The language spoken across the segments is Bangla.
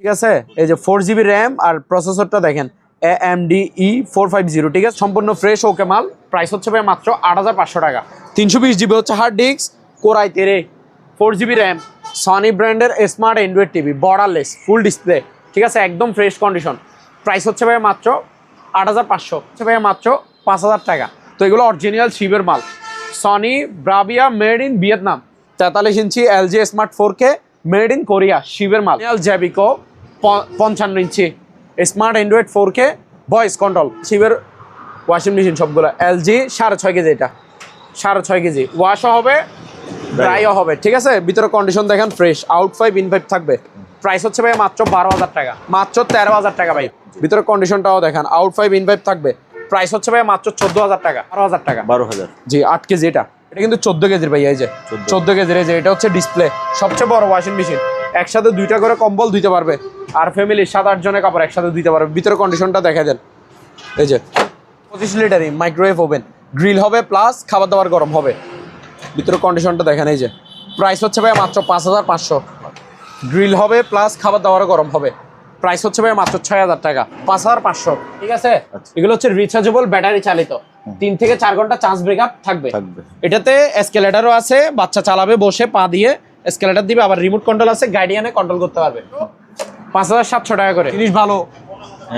ঠিক আছে, এই যে 4GB র্যাম আর প্রসেসরটা দেখেন AMD E450, ঠিক আছে, সম্পূর্ণ ফ্রেশ ওকে মাল। প্রাইস হচ্ছে ভাই মাত্র 8500 টাকা। 320GB হচ্ছে hard disk, core i3, 4GB RAM, Sony ব্র্যান্ডের smart Android TV, borderless, full display, ঠিক আছে, একদম ফ্রেশ কন্ডিশন। প্রাইস হচ্ছে ভাই মাত্র 8500, হচ্ছে ভাই মাত্র 5000 টাকা। তো এগুলো অরিজিনাল শিবের মাল, Sony Bravia, made in Vietnam, 43 inch LG smart 4K, made in Korea, শিবের মাল। জ্যাবিকো 55 inch smart Android 4K voice control, শিবের ওয়াশিং মেশিন সবগুলো। LG 6.5 কেজি, এটা 6.5 কেজি, ওয়াশও হবে ড্রাইও হবে, ঠিক আছে। ভিতরে কন্ডিশন দেখেন ফ্রেশ, আউট 5 ইন 5 থাকবে। প্রাইস হচ্ছে ভাই মাত্র 12000 টাকা, মাত্র 13000 টাকা ভাই। ভিতরে কন্ডিশনটাও দেখেন, আউট 5 ইন 5 থাকবে। প্রাইস হচ্ছে ভাই মাত্র 14000 টাকা, 12000 টাকা, 12000। জি 8 কেজি, এটা কিন্তু 14 কেজির ভাই। এই যে 14 কেজির, এই যে এটা হচ্ছে ডিসপ্লে, সবচেয়ে বড় ওয়াশিং মেশিন। একসাথে 2টা করে কম্বল ধুইতে পারবে, আর ফ্যামিলির 7-8 জনের কাপড় একসাথে ধুইতে পারবে। ভিতরে কন্ডিশনটা দেখা দেন, এই যে 25 লিটারই মাইক্রোওয়েভ ওভেন, গ্রিল হবে প্লাস খাবার দাবার গরম হবে। ভিতরে কন্ডিশনটা দেখেন, এই যে প্রাইস হচ্ছে ভাই মাত্র 5500, গ্রিল হবে প্লাস খাবার দাবার গরম হবে। প্রাইস হচ্ছে ভাই মাত্র 6000 টাকা, 5500, ঠিক আছে। এগুলো হচ্ছে রিচার্জেবল ব্যাটারি চালিত, 3 থেকে 4 ঘন্টা চার্জ ব্রেকআপ থাকবে। এটাতে এসকেলেটারও আছে, বাচ্চা চালাবে বসে পা দিয়ে, এসকেলেটার দিবে, আবার রিমোট কন্ট্রোল আছে, গাইডিয়ানে কন্ট্রোল করতে পারবে। 5700 টাকা করে। জিনিস ভালো,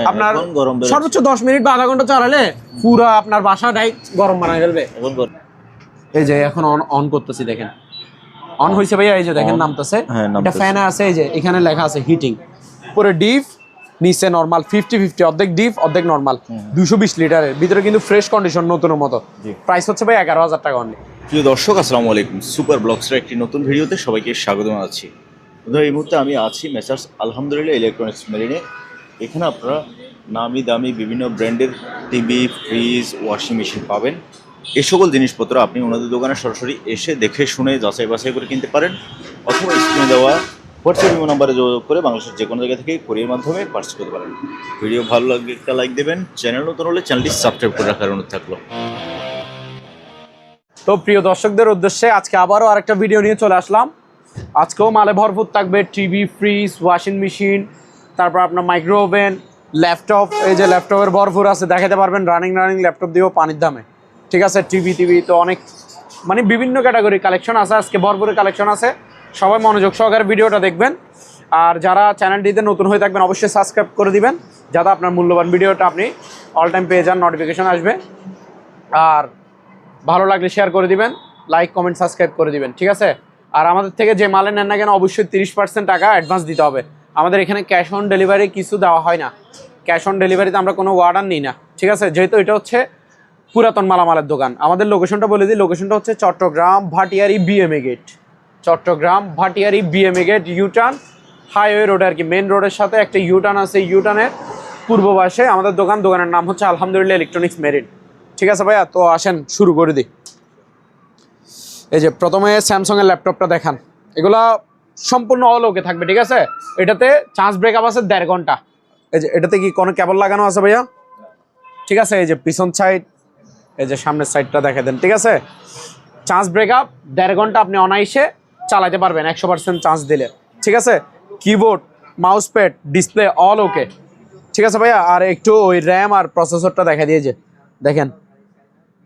আপনার সর্বোচ্চ 10 মিনিট বা আধা ঘন্টা চালালে পুরো আপনার বাসাটাই গরম বানায় ফেলবে। এই যে এখন অন করতেছি, দেখেন অন হয়েছে ভাইয়া, এই যে দেখেন নামতেছে, এটা ফ্যানে আছে, এই যে এখানে লেখা আছে হিটিং। পুরো ডিপ, নিচে নরমাল, 50-50, অর্ধেক ডিপ অর্ধেক নরমাল, 220 লিটারের। ভিতরে কিন্তু ফ্রেশ কন্ডিশন, নতুনের মতো। প্রাইস হচ্ছে ভাই 11000 টাকা অনলি। প্রিয় দর্শক, আসসালামু আলাইকুম। সুপার ব্লগসের একটি নতুন ভিডিওতে সবাইকে স্বাগত জানাচ্ছি। এই মুহূর্তে আমি আছি মেসার্স আলহামদুলিল্লাহ ইলেকট্রনিক্স মেরিনে। এখানে আপনারা নামি দামি বিভিন্ন ব্র্যান্ডের টিভি, ফ্রিজ, ওয়াশিং মেশিন পাবেন। এই সকল জিনিসপত্র আপনি ওনাদের দোকানে সরাসরি এসে দেখে শুনে যাচাই বাছাই করে কিনতে পারেন, অথবা স্ক্রিনে দেওয়া হোয়াটসঅ্যাপ নাম্বারে যোগাযোগ করে বাংলাদেশের যে কোনো জায়গা থেকে কোরিয়ার মাধ্যমে পার্চেস করতে পারেন। ভিডিও ভালো লাগলে একটা লাইক দেবেন, চ্যানেল নতুন হলে চ্যানেলটি সাবস্ক্রাইব করে রাখার অনুরোধ থাকলো। তো প্রিয় দর্শকদের উদ্দেশ্যে আজকে আবারও আরেকটা ভিডিও নিয়ে চলে আসলাম। আজকেও মালে ভরপুর থাকবে, টিভি, ফ্রিজ, ওয়াশিং মেশিন, তারপর আপনার মাইক্রো ওভেন, ল্যাপটপ। এই যে ল্যাপটপের ভরপুর আছে, দেখাতে পারবেন রানিং ল্যাপটপ দিয়েও পানির দামে, ঠিক আছে। টিভি তো অনেক, মানে বিভিন্ন ক্যাটাগরি কালেকশন আছে, আজকে ভরপুরের কালেকশন আছে। সবাই মনোযোগ সহকারে ভিডিওটা দেখবেন, আর যারা চ্যানেলটিতে নতুন হয়ে থাকবেন অবশ্যই সাবস্ক্রাইব করে দিবেন, যাতে আপনার মূল্যবান ভিডিওটা আপনি অল টাইম পেয়ে যান, নোটিফিকেশন আসবে। আর ভালো লাগলে শেয়ার করে দিবেন, লাইক কমেন্ট সাবস্ক্রাইব করে দিবেন, ঠিক আছে। আর আমাদের থেকে যে মালে নেন না কেন অবশ্যই 30% টাকা অ্যাডভান্স দিতে হবে। আমাদের এখানে ক্যাশ অন ডেলিভারি কিছু দেওয়া হয় না, ক্যাশ অন ডেলিভারিতে আমরা কোনো অর্ডার নিই না, ঠিক আছে। যেহেতু এটা হচ্ছে পুরাতন মালামালের দোকান। আমাদের লোকেশনটা বলে দিই, লোকেশনটা হচ্ছে Chattogram Bhatiari BMA gate, Chattogram Bhatiari BMA gate, U turn highway রোডে আর কি, মেন রোডের সাথে একটা ইউটার্ন আছে, ইউটার্নের পূর্ব পাশে আমাদের দোকানের নাম হচ্ছে আলহামদুলিল্লাহ ইলেকট্রনিক্স মেরিন, ঠিক আছে ভাইয়া। তো আসেন শুরু করে দিই। এই যে প্রথমে স্যামসাংয়ের ল্যাপটপটা দেখান, এগুলা সম্পূর্ণ অল ওকে থাকবে, ঠিক আছে। এটাতে চার্জ ব্রেকআপ আছে 1.5 ঘন্টা। এই যে এটাতে কি কোনো কেবল লাগানো আছে ভাইয়া, ঠিক আছে। এই যে পিছন সাইড, এই যে সামনের সাইডটা দেখে দেন, ঠিক আছে। চার্জ ব্রেকআপ 1.5 ঘন্টা আপনি অনায়াসে চালাতে পারবেন 100% চার্জ দিলে, ঠিক আছে। Keyboard, mouse pad, display all ওকে, ঠিক আছে ভাইয়া। আর একটু ওই র্যাম আর প্রসেসরটা দেখা দিয়ে, যে দেখেন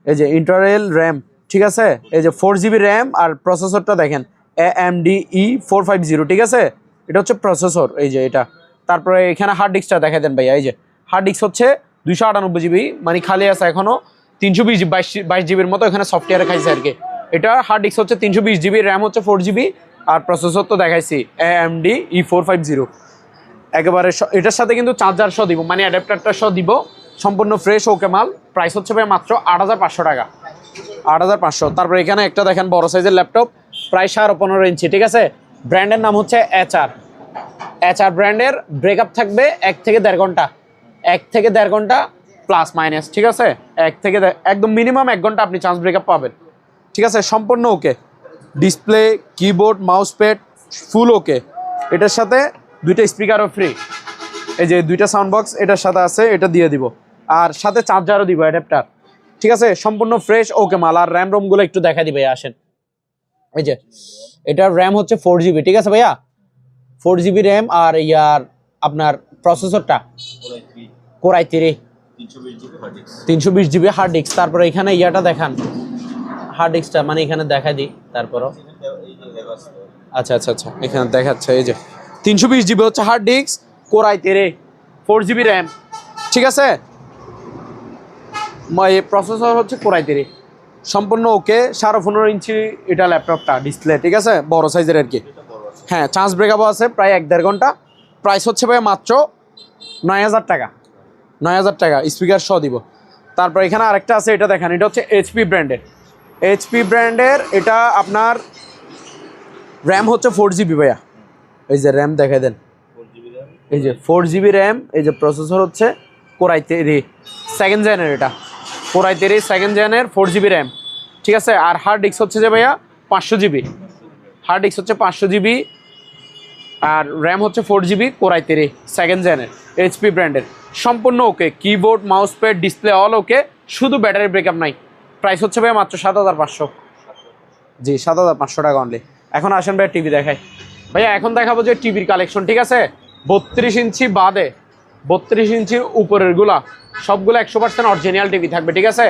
এই যে ইন্টারেল র্যাম, ঠিক আছে। এই যে 4GB র্যাম আর প্রসেসরটা দেখেন AMD E450, ঠিক আছে। এটা হচ্ছে প্রসেসর, এই যে এটা। তারপরে এখানে হার্ড ডিস্কটা দেখা দেন ভাইয়া, এই যে হার্ড ডিস্ক হচ্ছে 298GB, মানে খালি আছে এখনো 322 মতো, এখানে সফটওয়্যারে খাইছে আর কি। এটা হার্ড ডিস্ক হচ্ছে 320GB, র্যাম হচ্ছে 4GB, আর প্রসেসর তো দেখাইছি AMD E450 একেবারে। এটার সাথে কিন্তু চার্জার সহ দিব, মানে অ্যাডাপ্টারটা সহ দিব, সম্পূর্ণ ফ্রেশ ওকে মাল। প্রাইস হচ্ছে ভাই মাত্র 8500 টাকা, 8500। তারপরে এখানে একটা দেখেন বড় সাইজের ল্যাপটপ, প্রায় 15.5 ইঞ্চি, ঠিক আছে। ব্র্যান্ডের নাম হচ্ছে HR ব্র্যান্ডের। ব্রেকআপ থাকবে 1 থেকে 1.5 ঘন্টা, 1 থেকে 1.5 ঘন্টা প্লাস মাইনাস, ঠিক আছে। 1 থেকে একদম মিনিমাম 1 ঘন্টা আপনি চার্জ ব্রেকআপ পাবেন, ঠিক আছে। সম্পূর্ণ okay, display, keyboard, mouse pad full okay. এটার সাথে 2টা স্পিকারও ফ্রি, এই যে 2টা সাউন্ড বক্স এটার সাথে আছে, এটা দিয়ে দিব। আর সাথে চার্জারও দিব, অ্যাডাপ্টার, ঠিক আছে। সম্পূর্ণ ফ্রেশ ওকে মাল। আর র্যাম রোমগুলো একটু দেখা দিবে, আসেন। এই যে এটার র্যাম হচ্ছে 4GB, ঠিক আছে ভাইয়া, 4GB র্যাম। আর ইয়ার আপনার প্রসেসরটা core i3 320 GB hard disk. তারপরে এখানে ইয়াটা দেখান, হার্ড ডিস্কটা মানে এখানে দেখাই দিই। তারপরও আচ্ছা আচ্ছা আচ্ছা এখানে দেখাচ্ছে, এই যে 320 জিবি হচ্ছে hard disk, core i3 4 GB RAM, ঠিক আছে। প্রসেসর হচ্ছে কোর i3, সম্পূর্ণ ওকে। 15.5 ইঞ্চি এটা ল্যাপটপটা ডিসপ্লে, ঠিক আছে, বড় সাইজের আর কি। হ্যাঁ, চার্জ ব্রেকআপও আছে প্রায় 1-1.5 ঘন্টা। প্রাইস হচ্ছে ভাই মাত্র 9,000 টাকা, 9,000 টাকা স্পিকার সহ দিব। তারপর এখানে আরেকটা আছে, এটা দেখেন, এটা হচ্ছে HP ব্র্যান্ডের, HP ব্র্যান্ডের। এটা আপনার র্যাম হচ্ছে 4 জিবি ভাইয়া, এই যে র্যাম দেখাই দেন, এই যে 4 জিবি র্যাম। এই যে প্রসেসর হচ্ছে কোর i3 সেকেন্ড জেনের, এটা কোর i3 সেকেন্ড জেনের 4 জিবি র্যাম, ঠিক আছে। আর হার্ড ডিস্ক হচ্ছে যে ভাইয়া 500 জিবি, হার্ড ডিস্ক হচ্ছে 500 জিবি, আর র্যাম হচ্ছে 4 জিবি, কোর i3 সেকেন্ড জেনের, HP ব্র্যান্ডের। সম্পূর্ণ okay, keyboard mouse pad display all okay, শুধু ব্যাটারি ব্রেকআপ নাই। প্রাইস হচ্ছে ভাইয়া মাত্র 7,500, জি 7,500 টাকা অনলি। এখন আসেন ভাইয়া টিভি দেখাই। ভাইয়া এখন দেখাবো যে টিভির কালেকশন, ঠিক আছে। 32 ইঞ্চি বাদে 32 ইঞ্চির উপরেরগুলা সবগুলো 100% অরিজিনাল টিভি থাকবে, ঠিক আছে।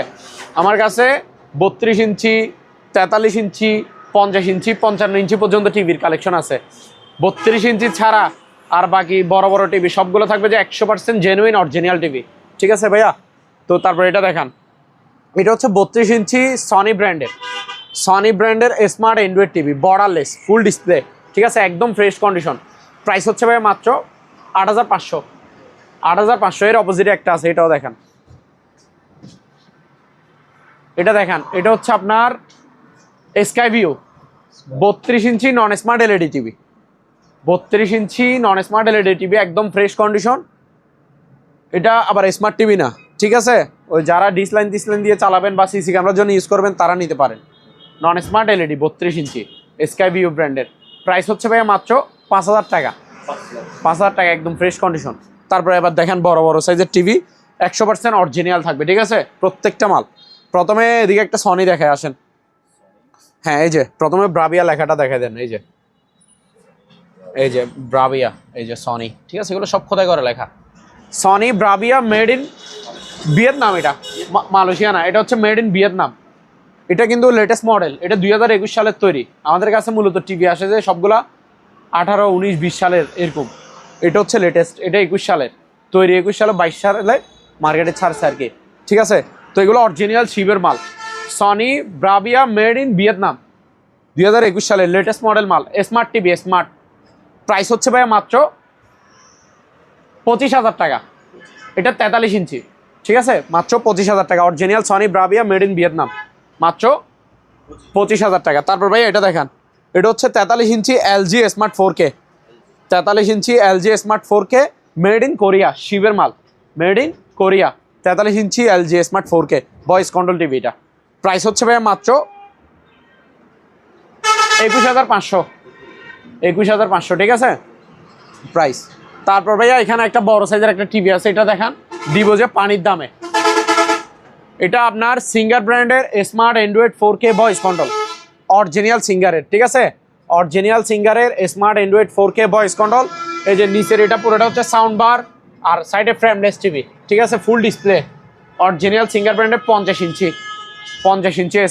আমার কাছে 32 ইঞ্চি, 43 ইঞ্চি, 50 ইঞ্চি, 55 ইঞ্চি পর্যন্ত টিভির কালেকশন আছে। 32 ইঞ্চি ছাড়া আর বাকি বড় বড় টিভি সবগুলো থাকবে যে 100% জেনুইন অরিজিনাল টিভি, ঠিক আছে ভাইয়া। তো তারপর এটা দেখান, এটা হচ্ছে 32 ইঞ্চি সনি ব্র্যান্ডের smart Android TV, borderless full display, ঠিক আছে, একদম ফ্রেশ কন্ডিশন। প্রাইস হচ্ছে ভাই মাত্র 8,500, 8,500। এর অপোজিটে একটা আছে, এটাও দেখান, এটা দেখান, এটা হচ্ছে আপনার স্কাইভিউ 32 ইঞ্চি নন স্মার্ট এলইডি টিভি, 32 ইঞ্চি নন স্মার্ট এলইডি টিভি, একদম ফ্রেশ কন্ডিশন। এটা আবার স্মার্ট টিভি না, ঠিক আছে। ওই যারা ডিসলাইন দিয়ে চালাবেন বা সিসি ক্যামেরার জন্য ইউজ করবেন তারা নিতে পারেন। নন স্মার্ট এলইডি 32 ইঞ্চি স্কাইভিউ ব্র্যান্ডের। প্রাইস হচ্ছে ভাইয়া মাত্র 5,000 টাকা, 5,000 টাকা, একদম ফ্রেশ কন্ডিশন। তারপরে এবার দেখেন বড় বড় সাইজের টিভি 100% অরিজিনাল থাকবে, ঠিক আছে, প্রত্যেকটা মাল। প্রথমে এদিকে একটা সনি দেখায় আসেন। হ্যাঁ, এই যে প্রথমে ব্রাভিয়া লেখাটা দেখাই দেন, এই যে ব্রাভিয়া, এই যে সনি, ঠিক আছে, এগুলো সব খোদাই করে লেখা। Sony Bravia made in Vietnam, এটা মালয়েশিয়া না, এটা হচ্ছে মেড ইন ভিয়েতনাম। এটা কিন্তু লেটেস্ট মডেল, এটা 2021 সালের তৈরি। আমাদের কাছে মূলত টিভি আসে যে সবগুলা 18, 19, 20 সালের এরকম। এটা হচ্ছে লেটেস্ট, এটা 21 সালের তৈরি, 21 সালে 22 সালে মার্কেটে ছাড়ছে আর কি, ঠিক আছে। তো এগুলো অরিজিনাল শিবের মাল, Sony Bravia made in Vietnam 2021 সালের লেটেস্ট মডেল মাল, স্মার্ট টিভি স্মার্ট। প্রাইস হচ্ছে ভাই মাত্র 25,000 টাকা। এটা 43 ইঞ্চি, ঠিক আছে, মাত্র 25,000 টাকা। Original Sony Bravia made in Vietnam, মাত্র 25,000 টাকা। তারপর ভাই এটা দেখান, এটা হচ্ছে 43 inch LG smart 4K, 43 inch LG smart 4K made in Korea, শিবের মাল, made in Korea. 43 inch LG smart 4K voice control TV. এটা প্রাইস হচ্ছে ভাই মাত্র 21,500, 21,500, ঠিক আছে প্রাইস। তারপর ভাইয়া এখানে একটা বড় সাইজের একটা টিভি আছে, এটা দেখান, দিব যে পানির দামে। এটা আপনার সিঙ্গার ব্র্যান্ডের smart Android 4K voice control, original সিঙ্গারের, ঠিক আছে, অরিজিনাল সিঙ্গারের smart Android 4K voice control. এই যে নিচের এটা পুরোটা হচ্ছে সাউন্ড বার, আর সাইডে ফ্রেমলেস টিভি, ঠিক আছে, ফুল ডিসপ্লে, অরিজিনাল সিঙ্গার ব্র্যান্ডের 50 inch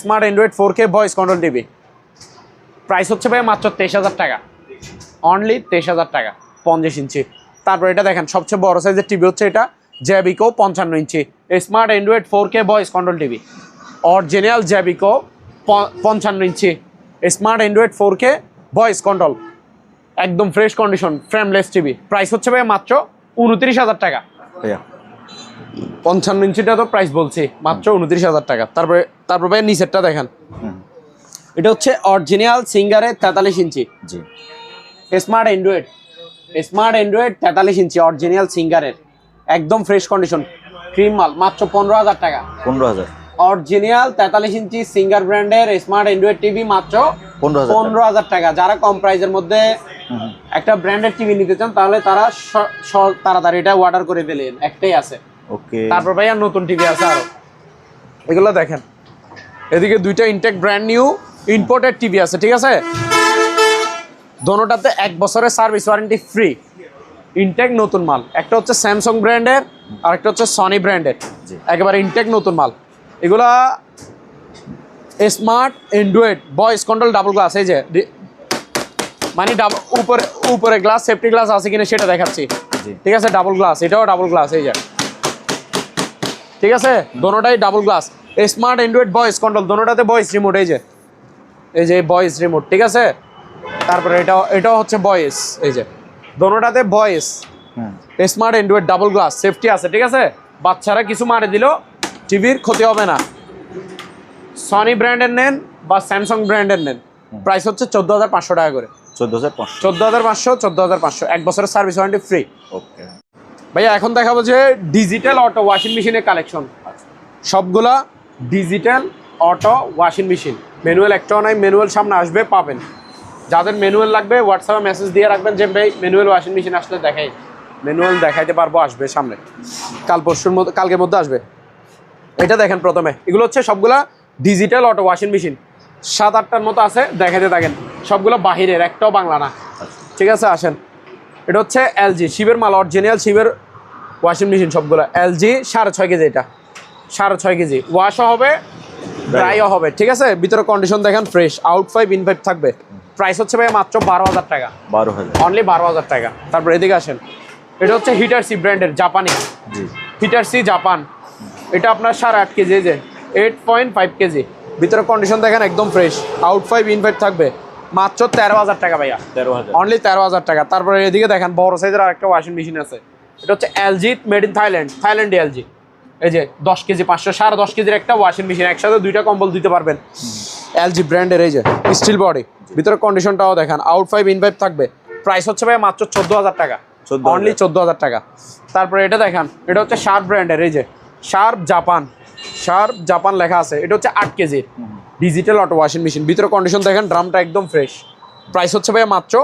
smart Android 4K voice control TV. Price হচ্ছে ভাই মাত্র 23,000 টাকা, অনলি 23,000 টাকা, 50 ইঞ্চি। তারপর এটা দেখেন, সবচেয়ে বড় সাইজের টিভি হচ্ছে এটা জ্যাবিকো 55 inch smart Android 4K voice control TV, original জ্যাবিকো 55 inch smart Android 4K voice control, একদম fresh condition, frameless TV. Price হচ্ছে ভাই মাত্র 29,000 টাকা। 55 ইঞ্চিটা তো প্রাইস বলছি, মাত্র 29,000 টাকা। তারপরে ভাই নিচেরটা দেখেন, এটা হচ্ছে অরিজিনাল সিঙ্গারের 43 ইঞ্চি স্মার্ট অ্যান্ড্রয়েড 43 ইঞ্চি অরিজিনাল সিঙ্গারের, একদম ফ্রেশ কন্ডিশন, ক্রিম মাল, মাত্র 15,000 টাকা। 15,000 অরিজিনাল 43 ইঞ্চি সিঙ্গার ব্র্যান্ডের স্মার্ট অ্যান্ড্রয়েড টিভি মাত্র 15,000 টাকা। যারা কম প্রাইসের মধ্যে একটা ব্র্যান্ডের টিভি নিতে চান তাহলে তারা তাড়াতাড়ি এটা অর্ডার করে ফেলেন, একটাই আছে। ওকে, তারপর ভাইয়া নতুন টিভি আছে আরো, এগুলো দেখেন, এদিকে দুইটা Intech brand new imported TV আছে, ঠিক আছে, দোনোটাতে 1 বছরের সার্ভিস ওয়ারেন্টি ফ্রি, ইনটেক নতুন মাল। একটা হচ্ছে স্যামসাং ব্র্যান্ডের, আর একটা হচ্ছে সনি ব্র্যান্ডের, জি। একেবারে ইনটেক নতুন মাল। এগুলা smart Android voice control double glass. এই যে মানে উপরে গ্লাস, সেফটি গ্লাস আছে কিনা সেটা দেখাচ্ছি। জি। ঠিক আছে, ডাবল গ্লাস, এটাও ডাবল গ্লাস। এই যে ঠিক আছে, দোনোটাই double glass. Smart Android voice control, দোনোটাতে ভয়েস রিমোট। এই যে ভয়েস রিমোট, ঠিক আছে। তারপরে এটাও হচ্ছে ভয়েস। এই যে দোনোটাতে voice, smart Android double glass, safety আছে, ঠিক আছে। বাচ্চারা কিছু মারে দিল টিভির ক্ষতি হবে না। সনি ব্র্যান্ডের নেন বা স্যামসাং ব্র্যান্ডের নেন, প্রাইস হচ্ছে 14,500 টাকা করে। 14,500। 14,500, 14,500, 1 বছরের সার্ভিস ওয়ারেন্টি ফ্রি। ওকে ভাইয়া এখন দেখাবো যে ডিজিটাল অটো ওয়াশিং মেশিনের কালেকশন। সবগুলা digital auto washing machine, manual একটাও নাই। ম্যানুয়াল সামনে আসবে, পাবেন। যাদের ম্যানুয়াল লাগবে হোয়াটসঅ্যাপে মেসেজ দিয়ে রাখবেন যে ভাই ম্যানুয়াল ওয়াশিং মেশিন আসলে দেখাই, ম্যানুয়াল দেখাইতে পারবো, আসবে সামনে, কালকের মধ্যে আসবে। এটা দেখেন প্রথমে, এগুলো হচ্ছে সবগুলা ডিজিটাল অটো ওয়াশিং মেশিন। 7-8টার মতো আছে, দেখাইতে থাকেন। সবগুলো বাহিরের, একটাও বাংলা না, ঠিক আছে। আসেন, এটা হচ্ছে এলজি শিবের মাল, অরিজিনাল শিবের ওয়াশিং মেশিন সবগুলো। এলজি 6.5 কেজি, এটা 6.5 কেজি। ওয়াশও হবে, ড্রাইও হবে, ঠিক আছে। ভিতরে কন্ডিশন দেখেন ফ্রেশ, আউট 5 ইন 5 থাকবে। প্রাইস হচ্ছে ভাই মাত্র 12,000 টাকা। 12,000, অনলি 12,000 টাকা। তারপর এদিকে আসেন, এটা হচ্ছে হিটার সি ব্র্যান্ডের, জাপানি হিটার সি জাপান। এটা আপনার 8.5 কেজি, এই যে 8.5 কেজি। ভিতরে কন্ডিশন দেখেন একদম ফ্রেশ, আউট 5 ইন 5 থাকবে। মাত্র 13,000 টাকা ভাইয়া, 13,000, অনলি 13,000 টাকা। তারপরে এদিকে দেখেন বড় সাইজের আরেকটা ওয়াশিং মেশিন আছে। এটা হচ্ছে LG, made in Thailand LG. এই যে 10 কেজি 500, 10.5 কেজির একটা ওয়াশিং মেশিন, একসাথে 2টা কম্বল দিতে পারবেন। এলজি ব্র্যান্ডের, এই যে স্টিল বডি। ভিতরে কন্ডিশনটাও দেখেন, আউট 5 ইন 5 থাকবে। প্রাইস হচ্ছে ভাই মাত্র 14,000 টাকা, অনলি 14,000 টাকা। তারপরে এটা দেখেন, এটা হচ্ছে শার্প ব্র্যান্ডের, এই যে শার্প জাপান লেখা আছে। এটা হচ্ছে 8 KG digital auto washing machine. ভিতরে কন্ডিশন দেখেন, ড্রামটা একদম ফ্রেশ। প্রাইস হচ্ছে ভাই মাত্র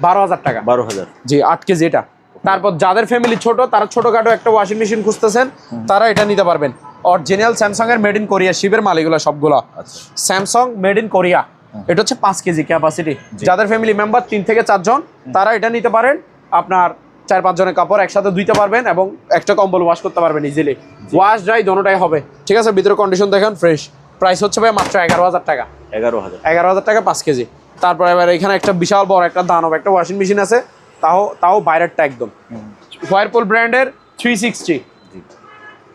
12,000 টাকা। 12,000, জি, 8 কেজি এটা। তারপর যাদের ফ্যামিলি ছোট, তারা ছোটখাটো একটা ওয়াশিং মেশিন খুঁজতেছেন, তারা এটা নিতে পারবেন। অরিজিনাল স্যামসাং এর, মেড ইন কোরিয়া, শিবের মাল এগুলো সবগুলো। আচ্ছা। Samsung made in Korea. এটা হচ্ছে 5 কেজি ক্যাপাসিটি। যাদের ফ্যামিলি মেম্বার 3 থেকে 4 জন, তারা এটা নিতে পারেন। আপনার 4-5 জনের কাপড় একসাথে ধুইতে পারবেন এবং একটা কম্বল ওয়াশ করতে পারবেন ইজিলি। ওয়াশ ড্রাই দোনোটাই হবে, ঠিক আছে। ভিতরে কন্ডিশন দেখেন ফ্রেশ। প্রাইস হচ্ছে ভাই মাত্র 11,000 টাকা। 11,000 টাকা 5 কেজি। তারপর এবার এখানে একটা বিশাল বড় একটা দানব একটা ওয়াশিং মেশিন আছে, তাও বাইরেরটা একদম। হোয়ারপুল ব্র্যান্ডের 360,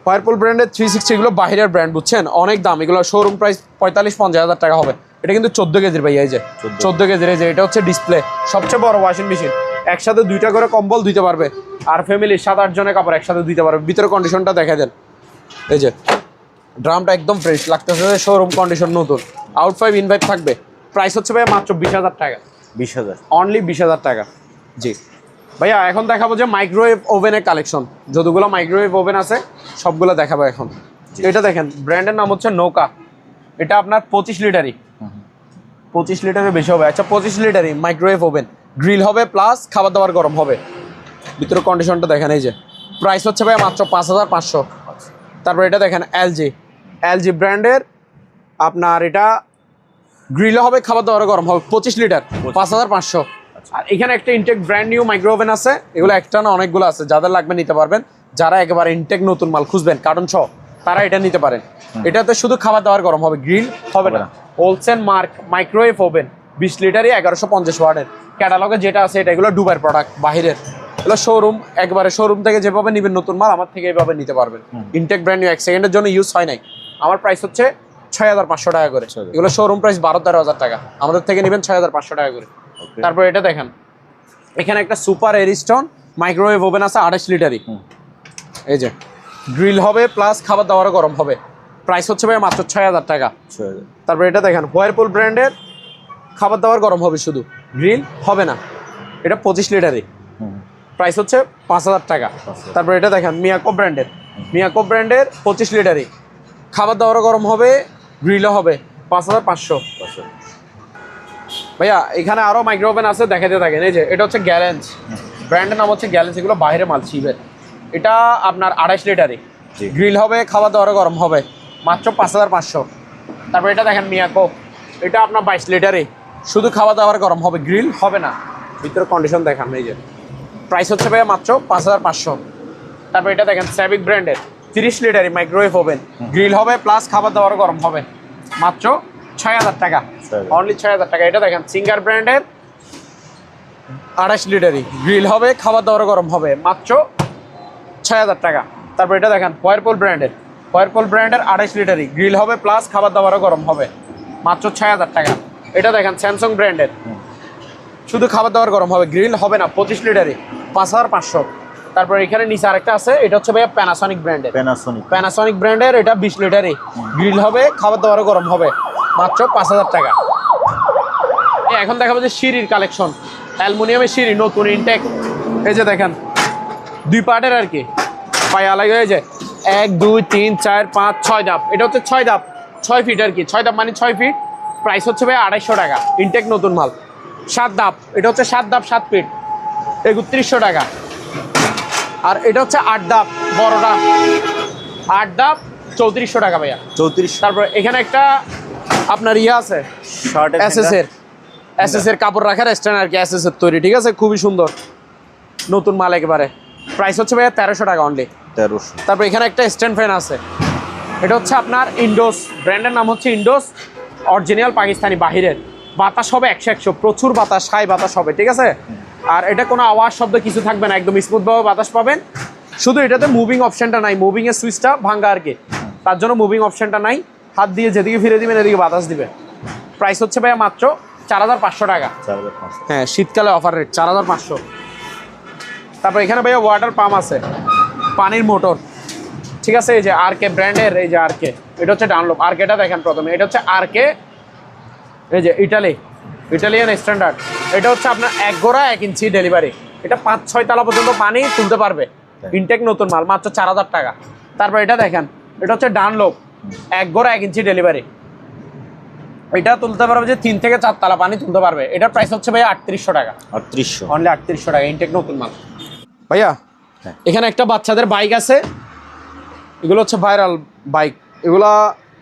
হোয়ারপুল ব্র্যান্ডের 360, এগুলো বাইরের ব্র্যান্ড, বুঝছেন, অনেক দাম। এগুলো শোরুম প্রাইস 45-50 হাজার টাকা হবে। এটা কিন্তু 14 কেজির ভাইয়া, এই যে 14 কেজির। এই যে এটা হচ্ছে ডিসপ্লে, সবচেয়ে বড় ওয়াশিং মেশিন। একসাথে 2টা করে কম্বল ধুইতে পারবে, আর ফ্যামিলির 7-8 জনের কাপড় একসাথে ধুইতে পারবে। ভিতরে কন্ডিশনটা দেখা দেন, এই যে ড্রামটা একদম ফ্রেশ লাগতেছে, শোরুম কন্ডিশন নতুন। আউট 5 ইন 5 থাকবে। প্রাইস হচ্ছে ভাইয়া মাত্র 20,000 টাকা। 20,000, অনলি 20,000 টাকা। জি ভাইয়া, এখন দেখাবো যে মাইক্রোওয়েভ ওভেনের কালেকশন। যতগুলো মাইক্রোওয়েভ ওভেন আছে সবগুলো দেখাবো এখন। এটা দেখেন, ব্র্যান্ডের নাম হচ্ছে নৌকা। এটা আপনার 25 লিটারই, 25 লিটারের বেশি হবে। আচ্ছা, 25 লিটারই মাইক্রোওয়েভ ওভেন, গ্রিল হবে প্লাস খাবার দাবার গরম হবে। ভিতরে কন্ডিশনটা দেখেন, এই যে প্রাইস হচ্ছে ভাইয়া মাত্র 5,500। তারপর এটা দেখেন এলজি ব্র্যান্ডের, আপনার এটা গ্রিল হবে, খাবার দাবার গরম হবে, 25 লিটার, 5,500। আর এখানে একটা intact brand new micro oven আছে। এগুলো একটা না, অনেকগুলো আছে, যাদের লাগবে নিতে পারবেন। যারা একেবারে ইনটেক নতুন মাল খুঁজবেন কার্টন সহ, তারা এটা নিতে পারেন। এটাতে শুধু খাবার দাবার গরম হবে, গ্রিল হবে না। হোলসেল মাইক্রোওয়েভ ওভেন, 20 লিটারই, 1150 ওয়াটের। ক্যাটালগে যেটা আছে এটা, এগুলো ডুবাইয়ের প্রোডাক্ট, বাহিরের। এগুলো শোরুম, একবারে শোরুম থেকে যেভাবে নেবেন নতুন মাল, আমার থেকে এইভাবে নিতে পারবেন। ইনটেক ব্র্যান্ড নিউ, 1 সেকেন্ডের জন্য ইউজ হয় নাই। আমার প্রাইস হচ্ছে 6,500 টাকা করে। এগুলো শোরুম প্রাইস 12-13 হাজার টাকা, আমাদের থেকে নেবেন 6,500 টাকা করে। তারপর এটা দেখেন, এখানে একটা সুপার এরিস্টন মাইক্রোওয়েভ ওভেন আছে, 28 লিটারই। এই যে গ্রিল হবে প্লাস খাবার দাবার গরম হবে। প্রাইস হচ্ছে ভাই মাত্র 6,000 টাকা। তারপর এটা দেখেন, হোয়ারপুল ব্র্যান্ডের, খাবার দাবার গরম হবে শুধু, গ্রিল হবে না। এটা 25 লিটারই, প্রাইস হচ্ছে 5,000 টাকা। তারপর এটা দেখেন, মিয়াকো ব্র্যান্ডের 25 লিটারই, খাবার দাবার গরম হবে, গ্রিলও হবে, 5,500। ভাইয়া এখানে আরো মাইক্রো ওভেন আছে, দেখাতে থাকেন। এই যে এটা হচ্ছে গ্যালেন্স, ব্র্যান্ডের নাম হচ্ছে গ্যালেন্স। এগুলো বাইরে মাল, শিবের। এটা আপনার 28 লিটারই, গ্রিল হবে, খাবার দাবার গরম হবে, মাত্র 5,500। তারপর এটা দেখেন মিয়াকো, এটা আপনার 22 লিটারই, শুধু খাবার দাবার গরম হবে, গ্রিল হবে না। ভিতরে কন্ডিশন দেখান এই যে। প্রাইস হচ্ছে ভাইয়া মাত্র 5500। তারপর এটা দেখেন স্যাভিক ব্র্যান্ডের 30 লিটারই মাইক্রোওয়েভ ওভেন, গ্রিল হবে প্লাস খাবার দাবার গরম হবে, মাত্র 6000 টাকা, অনলি 6000 টাকা। এটা দেখেন সিঙ্গার ব্র্যান্ডের 28 লিটারই, গ্রিল হবে খাবার দাবার গরম হবে, মাত্র 6000 টাকা। তারপর এটা দেখেন ওয়ারপুল ব্র্যান্ডের 28 লিটারই, গ্রিল হবে প্লাস খাবার দাবারও গরম হবে, মাত্র 6000 টাকা। এটা দেখেন স্যামসাং ব্র্যান্ডের, শুধু খাবার দাবার গরম হবে, গ্রিল হবে না, 25 লিটারই, 5500। তারপর এখানে নিচে আরেকটা আছে, এটা হচ্ছে ভাইয়া প্যানাসনিক ব্র্যান্ডের, এটা 20 লিটারই, গ্রিল হবে খাবার দাবারও গরম হবে, মাত্র 5000 টাকা। এখন দেখাবো যে সিঁড়ির কালেকশন, অ্যালুমিনিয়ামের সিঁড়ি নতুন ইনটেক। এই যে দেখেন 2 পার্টের আর কি, পায়ে আলাদা হয়ে যায় 1 2 3 4 5 6 ধাপ। এটা হচ্ছে 6 ধাপ, 6 ফিট আর কি, 6 ধাপ মানে 6 ফিট। প্রাইস হচ্ছে ভাই 250 টাকা, ইনটেক নতুন মাল। 7 ধাপ, এটা হচ্ছে 7 ধাপ 7 ফিট, 3100 টাকা। আর এটা হচ্ছে 8 ধাপ, বড়টা 8 ধাপ 3400 টাকা ভাইয়া। 34। তারপর এখানে একটা আপনার ইয়ে আছে এসএস এর কাপড় রাখার স্ট্যান্ড আর কি, এসএস এর তৈরি, ঠিক আছে, খুবই সুন্দর নতুন মাল একেবারে। প্রাইস হচ্ছে ভাইয়া 1300 টাকা অনলি, 1300। তারপর এখানে একটা স্ট্যান্ড ফ্যান আছে, এটা হচ্ছে আপনার ইন্ডোস ব্র্যান্ডের নাম হচ্ছে ইন্ডোস, অরিজিনাল পাকিস্তানি, বাহিরের। বাতাস হবে 100, প্রচুর বাতাস, হাই বাতাস হবে, ঠিক আছে। আর এটা কোনো আওয়াজ শব্দ কিছু থাকবে না, একদম স্মুথভাবে বাতাস পাবেন। শুধু এটাতে মুভিং অপশনটা নাই, মুভিং এর সুইচটা ভাঙা আর কি, তার জন্য মুভিং অপশনটা নাই। হাত দিয়ে যেদিকে ফিরে দিবেন এদিকে বাতাস দিবে। প্রাইস হচ্ছে ভাইয়া মাত্র 4500 টাকা। হ্যাঁ, শীতকালে অফার রেট 4500। তারপর এখানে ভাইয়া ওয়াটার পাম্প আছে, পানির মোটর, ঠিক আছে। এই যে আরকে ব্র্যান্ডের, এই যে আরকে, এটা হচ্ছে ডানলপ। আরকেটা দেখেন প্রথমে, এটা হচ্ছে আরকে, এই যে ইটালিয়ান স্ট্যান্ডার্ড। এটা হচ্ছে আপনার 1 গোড়া 1 ইঞ্চি ডেলিভারি, এটা 5-6 তলা পর্যন্ত পানি তুলতে পারবে, ইনটেক নতুন মাল, মাত্র 4000 টাকা। তারপর এটা দেখেন, এটা হচ্ছে ডানলপ, 1 গোড়া 1 ইঞ্চি ডেলিভারি, এটা তুলতে পারবে যে 3 থেকে 4 তলা পানি তুলতে পারবে। এটার প্রাইস হচ্ছে ভাইয়া 3800 টাকা, 3800, অনলি 3800 টাকা, ইনটেক নতুন মাল ভাইয়া। এখানে একটা বাচ্চাদের বাইক আছে, এগুলো হচ্ছে ভাইরাল বাইক, এগুলা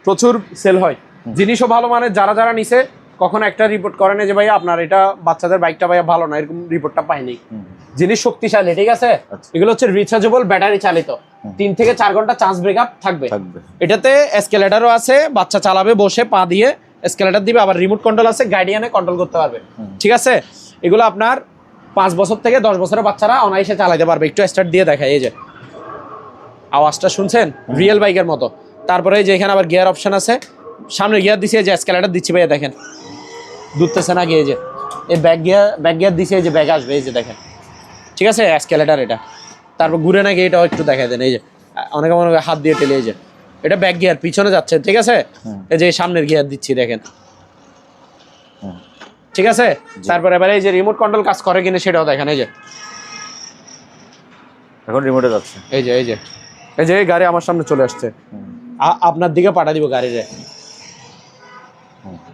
প্রচুর সেল হয়, জিনিসও ভালো মানের। যারা নিছে কখনো একটা রিপোর্ট করে না যে ভাইয়া আপনার এটা বাচ্চাদের বাইকটা ভাইয়া ভালো না, এরকম রিপোর্টটা পাইনি। জিনিস শক্তিশালী, ঠিক আছে। এগুলো হচ্ছে রিচার্জেবল ব্যাটারি চালিত, 3 থেকে 4 ঘন্টা চার্জ ব্রেকআপ থাকবে। এটাতে এসকেলেটারও আছে, বাচ্চা চালাবে বসে পা দিয়ে, এসকেলেটার দিবে, আবার রিমোট কন্ট্রোল আছে, গাইডিয়ানে কন্ট্রোল করতে পারবে, ঠিক আছে। এগুলো আপনার 5 বছর থেকে 10 বছরের বাচ্চারা অনায়াসে চালাতে পারবে। একটু স্টার্ট দিয়ে দেখায়, এই যে আওয়াজটা শুনছেন, রিয়েল বাইকের মতো। তারপরে এই যে এখানে আবার গিয়ার অপশন আছে, সামনে গিয়ার দিছে, এই যে এসকেলেটার দিচ্ছি ভাইয়া, দেখেন দুধতেছে না গিয়ে, যে এই ব্যাক গিয়ার দিছে, এই যে ব্যাগ আসবে, এই যে দেখেন, ঠিক আছে, এসকেলেটার এটা। তারপর ঘুরে না গিয়ে এটাও একটু দেখায় দেন, এই যে অনেকে মনে হাত দিয়ে টেলে, এই যে এটা ব্যাক গিয়ার, পিছনে যাচ্ছে, ঠিক আছে। এই যে সামনের গিয়ার দিচ্ছি, দেখেন, ঠিক আছে। তারপর এবারে এই যে রিমোট কন্ট্রোল কাজ করে কিনা সেটাও দেখেন, এই যে এখন রিমোটে যাচ্ছে, এই যে গাড়ি আমার সামনে চলে আসছে, আপনার দিকে পাঠা দিব গাড়ি রে,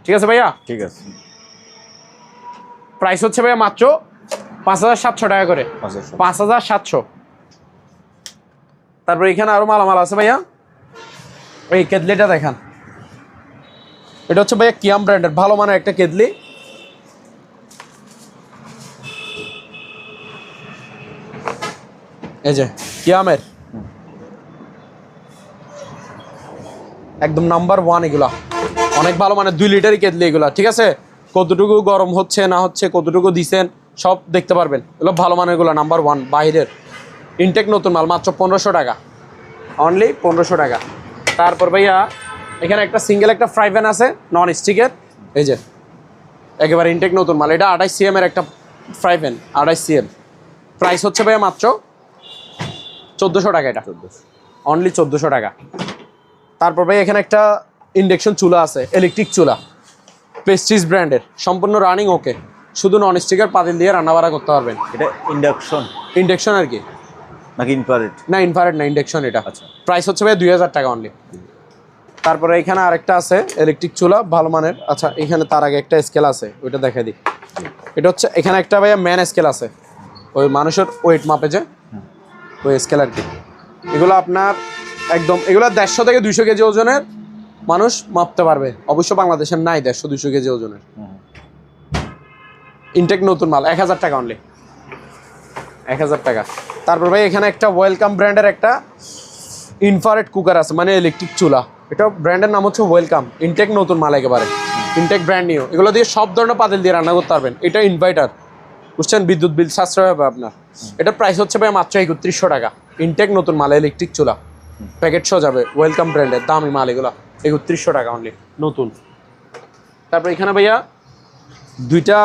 ঠিক আছে ভাইয়া। ঠিক আছে। প্রাইস হচ্ছে ভাইয়া মাত্র 5700 টাকা করে, 5700। তারপর এখানে আরো মালামাল আছে ভাইয়া, এই কেদলিটা দেখেন, এটা হচ্ছে ভাইয়া কিয়াম ব্র্যান্ডের ভালো মানের একটা কেদলি। এই যে কিয়ামের একদম নাম্বার 1, এগুলা অনেক ভালো মানে 2 লিটারই কেদলি এগুলা, ঠিক আছে। কতটুকু গরম হচ্ছে না হচ্ছে, কতটুকু দিছেন সব দেখতে পারবেন। এগুলো ভালো মানের, এগুলো নাম্বার 1 বাহিরের, ইনটেক নতুন মাল, মাত্র 1500 টাকা, অনলি 1500 টাকা। তারপর ভাইয়া এখানে একটা সিঙ্গেল একটা ফ্রাই প্যান আছে নন স্টিকের, এই যে একেবারে ইনটেক নতুন মাল। এটা 28 cm এর একটা ফ্রাই প্যান, 28 cm। প্রাইস হচ্ছে ভাইয়া মাত্র 1400 টাকা, এটা অনলি 1400 টাকা। তারপর ভাই এখানে একটা ইন্ডাকশন চুলা আছে, ইলেকট্রিক চুলা, প্রেস্টিজ ব্র্যান্ডের, সম্পূর্ণ রানিং, ওকে, শুধু নন স্টিকার পাতিল দিয়ে রান্নাবাড়া করতে পারবেন। এটা ইন্ডাকশন আর কি, নাকি ইনফ্রারেড? না, ইনফ্রারেড না, ইন্ডাকশন এটা। আচ্ছা, প্রাইস হচ্ছে ভাই 2000 টাকা অনলি। তারপরে এখানে আরেকটা আছে ইলেকট্রিক চুলা ভালো মানের। আচ্ছা, এখানে তার আগে একটা স্কেল আছে, ওইটা দেখাই দিই। এটা হচ্ছে এখানে একটা ভাইয়া ম্যান স্কেল আছে, ওই মানুষের ওয়েট মাপে যে ওই স্কেল আর কি। এগুলো আপনার একদম, এগুলো 150 থেকে 200 কেজি ওজনের মানুষ মাপতে পারবে। অবশ্য বাংলাদেশের নাই 150-200 কেজি ওজনের। ইনটেক নতুন মাল 1000 টাকা অনলি, 1000 টাকা। তারপর ভাই এখানে একটা ওয়েলকাম ব্র্যান্ডের একটা ইনফ্রারেড কুকার আছে, মানে ইলেকট্রিক চুলা। এটা ব্র্যান্ডের নাম হচ্ছে ওয়েলকাম, ইনটেক নতুন মাল একেবারে, ইনটেক ব্র্যান্ড নিউ। এগুলো দিয়ে সব ধরনের পাতিল দিয়ে রান্না করতে পারবেন। এটা ইনভার্টার, বুঝছেন, বিদ্যুৎ বিল সাশ্রয় হবে আপনার। এটার প্রাইস হচ্ছে ভাই মাত্র 3100 টাকা। ইনটেক নতুন মাল, ইলেকট্রিক চুলা, প্যাকেট সহ যাবে, ওয়েলকাম ব্র্যান্ডের দামি মাল এগুলো, 3100 টাকা অনলি নতুন। তারপর এখানে ভাইয়া দুইটা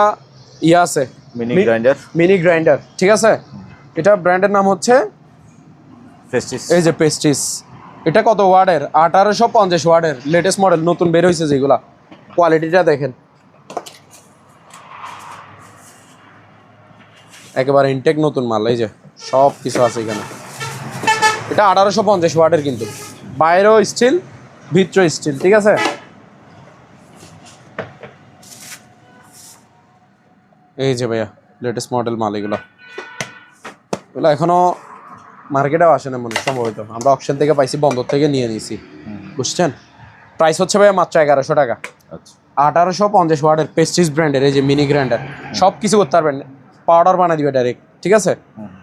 ইয়ে আছে, মিনি গ্রাইন্ডার, ঠিক আছে। এটা ব্র্যান্ডের নাম হচ্ছে প্রেস্টিজ। এই যে প্রেস্টিজ। এটা কত ওয়ার্ডের? 1850 ওয়ার্ডের, লেটেস্ট মডেল, নতুন বের হয়েছে যেগুলা। কোয়ালিটিটা দেখেন, একেবারে ইনটেক নতুন মাল। এই যে সব কিছু আছে এখানে। এটা 1850 ওয়ার্ডের, কিন্তু বাইরেও স্টিল, ভিতরেও স্টিল, ঠিক আছে। এই যে ভাইয়া লেটেস্ট মডেল মাল এগুলো। এগুলো এখনো মার্কেটেও আসে না মনে হয়, সম্ভবত আমরা অকশন থেকে পাইছি, বন্দর থেকে নিয়ে নিয়েছি, বুঝছেন। প্রাইস হচ্ছে ভাইয়া মাত্র 1100 টাকা। আচ্ছা, 1850 ওয়ার্ডের প্রেস্টিজ ব্র্যান্ডের এই যে মিনি গ্রাইন্ডার, সব কিছু করতে পারবেন, পাউডার বানিয়ে দিবে ডাইরেক্ট, ঠিক আছে।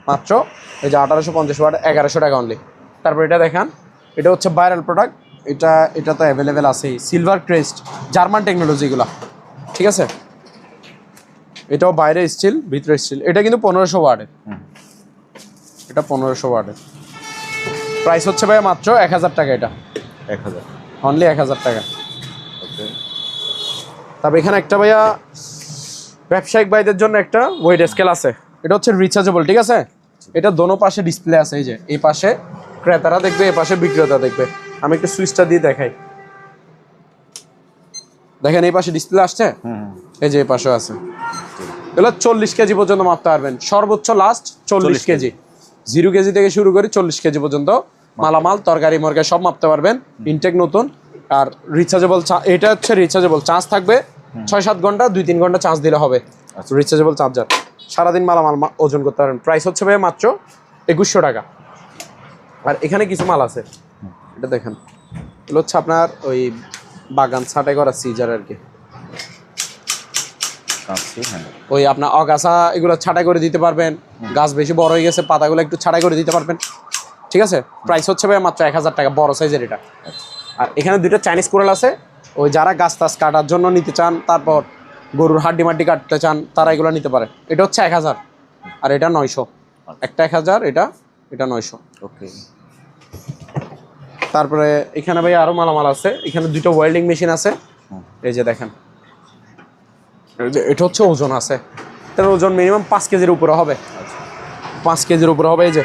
মাত্র এই যে 1850 ওয়াট, 1100 টাকা অনলি। তারপর এটা দেখান, এটা হচ্ছে ভাইরাল প্রোডাক্ট। এটা তো অ্যাভেলেবেল আছেই, সিলভার ক্রেস্ট, জার্মান টেকনোলজিগুলো, ঠিক আছে। এটাও বাইরে স্টিল, ভিতরে স্টিল। এটা কিন্তু 1500 ওয়াটের, এটা 1500 ওয়াটের। প্রাইস হচ্ছে ভাই মাত্র 1000 টাকা। এটা 1000, অনলি 1000 টাকা। ওকে। তারপর এখানে একটা ভাইয়া ব্যবসায়িক ভাইদের জন্য একটা ওয়েট স্কেল আছে। এটা হচ্ছে রিচার্জেবল, ঠিক আছে। এটা দোনো পাশে ডিসপ্লে আছে, এই যে এই পাশে ক্রেতারা দেখবে, এই পাশে বিক্রেতা দেখবে। আমি একটু সুইচটা দিয়ে দেখাই, দেখেন এই পাশে ডিসপ্লে আসছে, এই যে এই পাশে আছে। এগুলো 40 কেজি পর্যন্ত মাপতে পারবেন, সর্বোচ্চ লাস্ট 40 কেজি, 0 কেজি থেকে শুরু করে 40 কেজি পর্যন্ত মালামাল, তরকারি মরকারি সব মাপতে পারবেন। ইনটেক নতুন। আর রিচার্জেবল, এটা হচ্ছে রিচার্জেবল, চার্জ থাকবে 6-7 ঘন্টা, 2-3 ঘন্টা চার্জ দিলে হবে। রিচার্জেবল চার্জার, সারাদিন মালামাল ওজন করতে পারেন। প্রাইস হচ্ছে ভাই মাত্র 2100 টাকা। আর এখানে কিছু মাল আছে, এটা দেখেন, এগুলো হচ্ছে আপনার ওই বাগান ছাঁটাই করা সিজার আর কি, ওই আপনার অগাছা এগুলো ছাঁটাই করে দিতে পারবেন। গাছ বেশি বড় হয়ে গেছে, পাতাগুলো একটু ছাঁটাই করে দিতে পারবেন, ঠিক আছে। প্রাইস হচ্ছে ভাই মাত্র 1000 টাকা, বড় সাইজের এটা। আর এখানে দুইটা চাইনিজ কুড়াল আছে, ওই যারা গাছ টাছ কাটার জন্য নিতে চান, তারপর গরুর হাড্ডি মাড্ডি কাটতে চান, তারা এগুলো নিতে পারে। এটা হচ্ছে 1000, আর এটা 900। একটা 1000, এটা 900, ওকে। তারপরে এখানে ভাই আরো মালামাল আছে। এখানে দুটো ওয়েল্ডিং মেশিন আছে, এই যে দেখেন। এটা হচ্ছে ওজন আছে, এটার ওজন মিনিমাম 5 কেজির উপরে হবে, 5 কেজির উপরে হবে। এই যে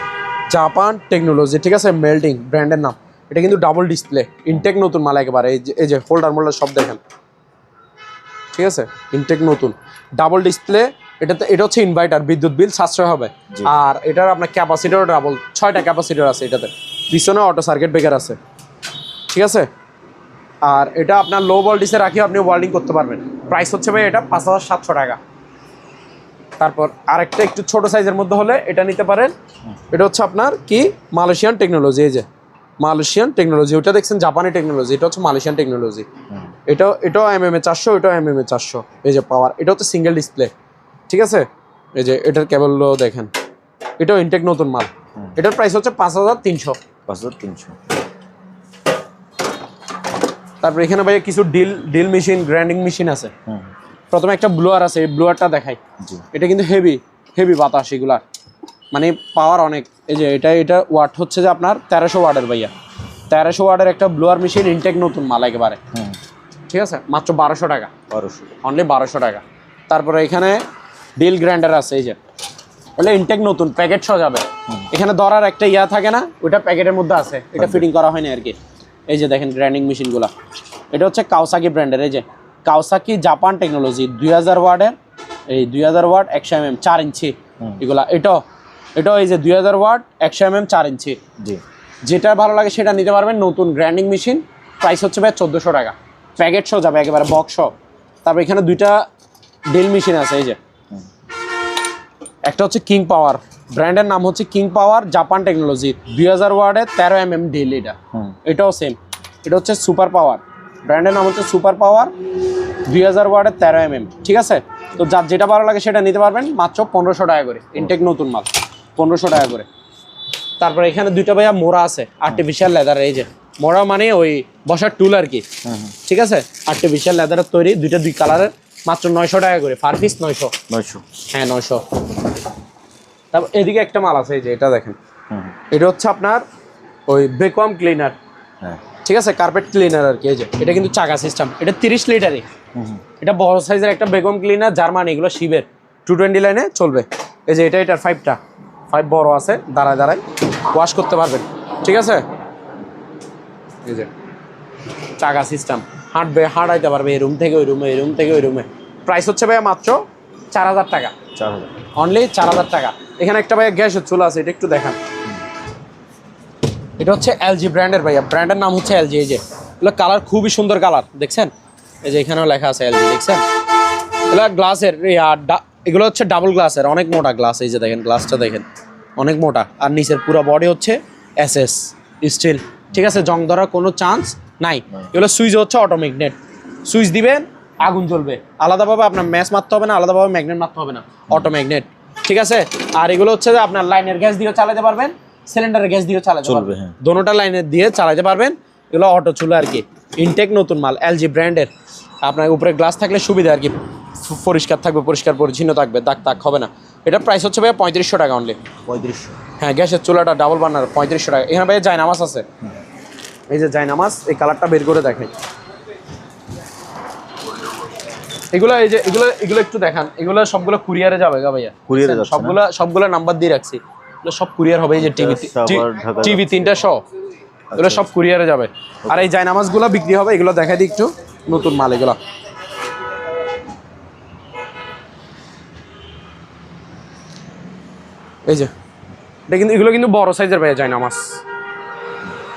জাপান টেকনোলজি, ঠিক আছে, মেল্টিং ব্র্যান্ডের নাম। এটা কিন্তু ডাবল ডিসপ্লে, ইনটেক নতুন মাল একেবারে। এই যে ফোল্ডার মোল্ডার সব দেখেন, ঠিক আছে, ইনটেক নতুন, ডাবল ডিসপ্লে। এটা হচ্ছে ইনভার্টার, বিদ্যুৎ বিল সাশ্রয় হবে। আর এটার আপনার ক্যাপাসিটার ডাবল, 6টা ক্যাপাসিটার আছে এটাতে, পিছনে অটো সার্কিট ব্রেকার আছে, ঠিক আছে। আর এটা আপনার লো ভোল্টেজে রাখি আপনি ওয়েল্ডিং করতে পারবেন। প্রাইস হচ্ছে ভাই এটা 5700 টাকা। তারপর আরেকটা একটু ছোট সাইজের মধ্যে হলে এটা নিতে পারেন। এটা হচ্ছে আপনার কি মালয়েশিয়ান টেকনোলজি, এই যে মালয়েশিয়ান টেকনোলজি। ওটা দেখছেন জাপানি টেকনোলজি, এটা হচ্ছে মালয়েশিয়ান টেকনোলজি। এটাও MMA 400, এটাও MMA 400। এই যে পাওয়ার, এটা হচ্ছে সিঙ্গেল ডিসপ্লে, ঠিক আছে। এই যে এটার কেবলও দেখেন, এটাও ইনটেক নতুন মাল। এটার প্রাইস হচ্ছে 5300। 5300। তারপর এখানে ভাই কিছু ডিল মেশিন, গ্রাইন্ডিং মেশিন আছে। প্রথমে একটা ব্লোয়ার আছে, এই ব্লোয়ারটা দেখাই। এটা কিন্তু হেভি বাতাস এগুলার, মানে পাওয়ার অনেক। এই যে এটা ওয়াট হচ্ছে যে আপনার 1300 ওয়াটের ভাইয়া, 1300 ওয়াটের একটা ব্লোয়ার মেশিন, ইনটেক নতুন মাল একেবারে, ঠিক আছে। মাত্র 1200 টাকা, অনলি 1200 টাকা। তারপরে এখানে ডিল গ্রাইন্ডার আছে, এই যে বলে ইনটেক নতুন, প্যাকেট সহ যাবে। এখানে ধরার একটা ইয়া থাকে না, ওইটা প্যাকেটের মধ্যে আছে, এটা ফিটিং করা হয়নি আর কি। এই যে দেখেন গ্রাইন্ডিং মেশিনগুলো, এটা হচ্ছে কাওসাকি ব্র্যান্ডের। এই যে কাওসাকি জাপান টেকনোলজি, 2000 ওয়াটের, এই 2000 ওয়াট 100 mm 4 ইঞ্চি এগুলা। এটাও এই যে 2000 ওয়াট 100 mm 4 ইঞ্চি। যেটা ভালো লাগে সেটা নিতে পারবেন। নতুন গ্রাইন্ডিং মেশিন, প্রাইস হচ্ছে ভাই 1400 টাকা, প্যাকেট সহ যাবে একেবারে, বক্স সহ। তারপর এখানে দুইটা ডিল মেশিন আছে, এই যে একটা হচ্ছে কিং পাওয়ার, ব্র্যান্ডের নাম হচ্ছে কিং পাওয়ার জাপান টেকনোলজি, 2000 ওয়াটের 13 mm ডিল। এটাও সেম, এটা হচ্ছে সুপার পাওয়ার, ব্র্যান্ডের নাম হচ্ছে সুপার পাওয়ার, 2000 ওয়াটের 13 mm, ঠিক আছে। তো যার যেটা ভালো লাগে সেটা নিতে পারবেন মাত্র 1500 টাকা করে, ইনটেক নতুন মাল 1500 টাকা করে। তারপরে এখানে দুইটা ভাইয়া মোড়া আছে আর্টিফিশিয়াল লেদারের, এই যে মোড়া মানে ওই বসার টুল আর কি, ঠিক আছে, আর্টিফিশিয়াল লেদারের তৈরি, দুইটা দুই কালারের, মাত্র 900 টাকা করে পার পিস। 900 হ্যাঁ 900। তারপর এদিকে একটা মাল আছে, এই যে এটা দেখেন, এটা হচ্ছে আপনার ওই ভ্যাকুয়াম ক্লিনার, ঠিক আছে, কার্পেট ক্লিনার আর কি। এই যে এটা কিন্তু চাকা সিস্টেম, এটা 30 লিটারই, এটা বড় সাইজের একটা ভ্যাকুয়াম ক্লিনার, জার্মানি, এগুলো শিবের 220 লাইনে চলবে। এই যে এটার 5 বড় আছে, দাঁড়ায় দাঁড়ায় ওয়াশ করতে পারবেন, ঠিক আছে। এই যে চাকা সিস্টেম, হাঁটাইতে পারবে এই রুম থেকে ওই রুমে, এই রুম থেকে ওই রুমে। প্রাইস হচ্ছে ভাইয়া মাত্র 4000 টাকা, অনলি 4000 টাকা। এখানে একটা ভাইয়া গ্যাসের চুলা আছে, এটা একটু দেখান। এটা হচ্ছে এলজি ব্র্যান্ডের ভাইয়া, ব্র্যান্ডের নাম হচ্ছে এলজি। এই যে এগুলো কালার খুবই সুন্দর কালার, দেখছেন, এই যে এখানেও লেখা আছে এলজি, দেখছেন। এগুলো গ্লাসের, এগুলো হচ্ছে ডাবল গ্লাসের, অনেক মোটা গ্লাস, এই যে দেখেন গ্লাসটা দেখেন অনেক মোটা, আর নিচের পুরো বডি হচ্ছে এসএস স্টিল, ঠিক আছে, জং ধরার কোনো চান্স নাই। এগুলো সুইচ হচ্ছে অটোম্যাগনেট, সুইচ দিবেন আগুন জ্বলবে, আলাদাভাবে আপনার ম্যাচ মারতে হবে না, আলাদাভাবে ম্যাগনেট মারতে হবে না, অটোম্যাগনেট, ঠিক আছে। আর এগুলো হচ্ছে যে আপনার লাইনের গ্যাস দিয়েও চালাতে পারবেন, সিলিন্ডারের গ্যাস দিয়েও চালাতে পারবেন, দোনোটা লাইনের দিয়ে চালাতে পারবেন। এগুলো অটো চুলা আর কি, ইনটেক নতুন মাল, এলজি ব্র্যান্ডের। আপনার উপরে গ্লাস থাকলে সুবিধা আর কি, পরিষ্কার থাকবে, পরিষ্কার পরিচ্ছন্ন থাকবে, দাগ তাক হবে না। এটার প্রাইস হচ্ছে ভাইয়া 3500 টাকা অনলি। 3500? হ্যাঁ, গ্যাসের চুলাটা ডাবল বার্নার 3500 টাকা। এখানে ভাইয়া জায়নামাজ আছে, এই যে জায়নামাজ, এই কালারটা বের করে দেখেন। এগুলো এই যে এগুলো একটু দেখান, এগুলো সবগুলো কুরিয়ারে যাবে গা ভাইয়া, কুরিয়ারে যাচ্ছে, সবগুলো নাম্বার দিয়ে রাখছি, এগুলো সব কুরিয়ার হবে। এই যে টিভি 3টা সহ, এগুলো সব কুরিয়ারে যাবে। আর এই জায়নামাজগুলো বিক্রি হবে, এগুলো দেখাই দিই একটু, নতুন মাল এগুলো। এই যে এটা কিন্তু, এগুলো কিন্তু বড় সাইজের ভাইয়া জায়নামাজ।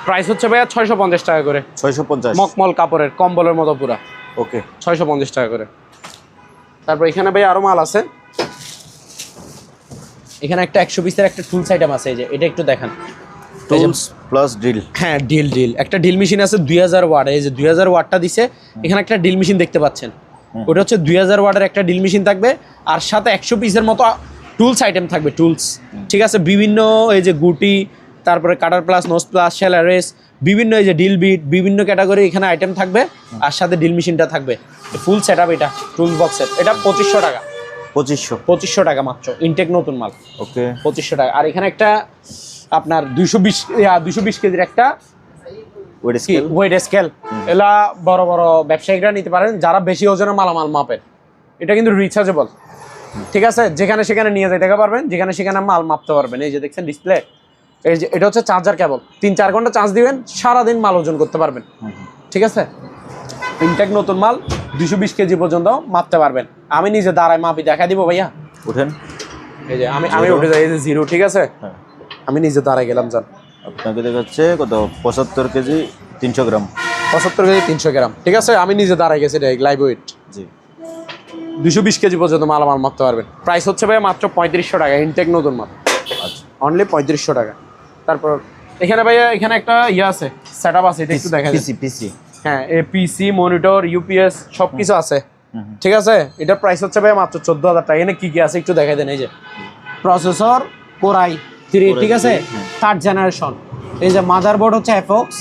প্রাইস হচ্ছে ভাইয়া 650 টাকা করে। 650? মকমল কাপড়ের, কম্বলের মতো পুরা। ওকে, 650 টাকা করে। তারপর এখানে ভাই আরো মাল আছে, এখানে একটা 100 পিসের একটা টুলস আইটেম আছে, এই যে এটা একটু দেখান। টুলস প্লাস ড্রিল, হ্যাঁ ড্রিল, একটা ড্রিল মেশিন আছে 2000 ওয়াট, এই যে 2000 ওয়াটটা দিছে। এখানে একটা ড্রিল মেশিন দেখতে পাচ্ছেন, ওটা হচ্ছে 2000 ওয়াটের একটা ড্রিল মেশিন থাকবে, আর সাথে 100 পিসের মতো টুলস আইটেম থাকবে, টুলস, ঠিক আছে, বিভিন্ন এই যে গুটি, তারপরে কাটার প্লাস, নোজ প্লাস, শেলারেস, বিভিন্ন এই যে ডিল বিট, বিভিন্ন ক্যাটাগরি এখানে আইটেম থাকবে, আর সাথে ডিল মেশিনটা থাকবে, ফুল সেট আপ। এটা টুল বক্সের, এটা 2500 টাকা। 2500 টাকা মাত্র, ইনটেক নতুন মাল। ওকে, 2500 টাকা। আর এখানে একটা আপনার 220 কেজির একটা ওয়েট স্কেল, এলা বড় বড় ব্যবসায়িকরা নিতে পারেন, যারা বেশি ওজনের মালামাল মাপেন। এটা কিন্তু রিচার্জেবল, ঠিক আছে, যেখানে সেখানে নিয়ে যেতে পারবেন, যেখানে সেখানে মাল মাপতে পারবেন। এই যে দেখছেন ডিসপ্লে, এই যে এটা হচ্ছে চার্জার কেবল, 3-4 ঘন্টা চার্জ দিবেন, সারাদিন মাল ওজন করতে পারবেন, ঠিক আছে। ইনটেক নতুন মাল, 220 কেজি পর্যন্ত মাপতে পারবেন। আমি নিজে দাঁড়ায় মাপি দেখা দিব ভাইয়া, উঠেন। এই যে আমি উঠে যাই, এই যে 0, ঠিক আছে, আমি নিজে দাঁড়ায় গেলাম। যান, আপনাকে দেখাচ্ছে কত, 75 কেজি 300 গ্রাম, 75 কেজি 300 গ্রাম, ঠিক আছে, আমি নিজে দাঁড়ায় গেছি, লাইভ ওয়েট। জি, 220 কেজি পর্যন্ত মালামাল মাপতে পারবেন। প্রাইস হচ্ছে ভাইয়া মাত্র 3500 টাকা, ইনটেক নতুন মাল, আচ্ছা, অনলি 3500 টাকা। তারপর এখানে ভাইয়া এখানে একটা আছে, সেট আপ আছে, এটা একটু দেখা যায়। পিসি, হ্যাঁ, পিসি, মনিটর, ইউপিএস সবকিছু আছে, ঠিক আছে। এটার প্রাইস হচ্ছে ভাইয়া মাত্র 14000 টাকা। এখানে কি কি আছে একটু দেখাই দেন। এই যে প্রসেসর কোরাই 3, ঠিক আছে, 3rd জেনারেশন। এই যে মাদারবোর্ড হচ্ছে এফওক্স,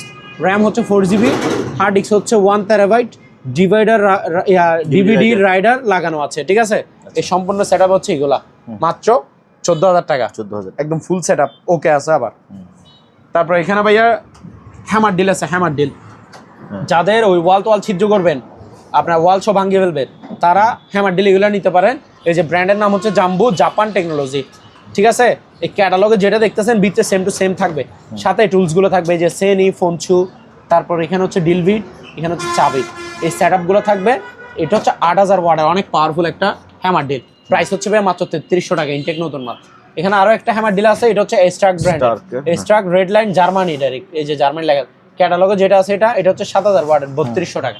র্যাম হচ্ছে 4GB, হার্ড ডিস্ক হচ্ছে 1 টেরাবাইট, ডিভাইডার, ডিভিডি রাইডার লাগানো আছে, ঠিক আছে। এই সম্পূর্ণ সেট আপ হচ্ছে এগুলা, মাত্র 14000 টাকা, 14000, একদম ফুল সেট আপ, ওকে আছে আবার। তারপর এখানে ভাইয়া হ্যামার ডিল আছে, হ্যামার ডিল, যাদের ওই ওয়াল তো ওয়াল ছিদ্র করবেন, আপনার ওয়াল সব ভাঙিয়ে ফেলবেন, তারা হ্যামার ডিল এগুলো নিতে পারেন। এই যে ব্র্যান্ডের নাম হচ্ছে জাম্বু জাপান টেকনোলজি, ঠিক আছে। এই ক্যাটালগে যেটা দেখতেছেন বিটে সেম টু সেম থাকবে, সাথে টুলসগুলো থাকবে, এই যে সেনি, ফোনচু, তারপর এখানে হচ্ছে ডিল বিট, এখানে হচ্ছে চাবি, এই সেট আপগুলো থাকবে। এটা হচ্ছে 8000 ওয়াটের অনেক পাওয়ারফুল একটা হ্যামার ডিল। প্রাইস হচ্ছে ভাই মাত্র 3300 টাকা, ইনটেক নতুন মাল। এখানে আরো একটা হ্যামার ডিল আছে, এটা হচ্ছে এস্ট্রাক ব্র্যান্ড, এস্ট্রাক রেড লাইন জার্মানি, ডাইরেক্ট এই যে জার্মানি লেখা ক্যাটালগে যেটা আছে, এটা হচ্ছে 7000 ওয়াটের 3200 টাকা।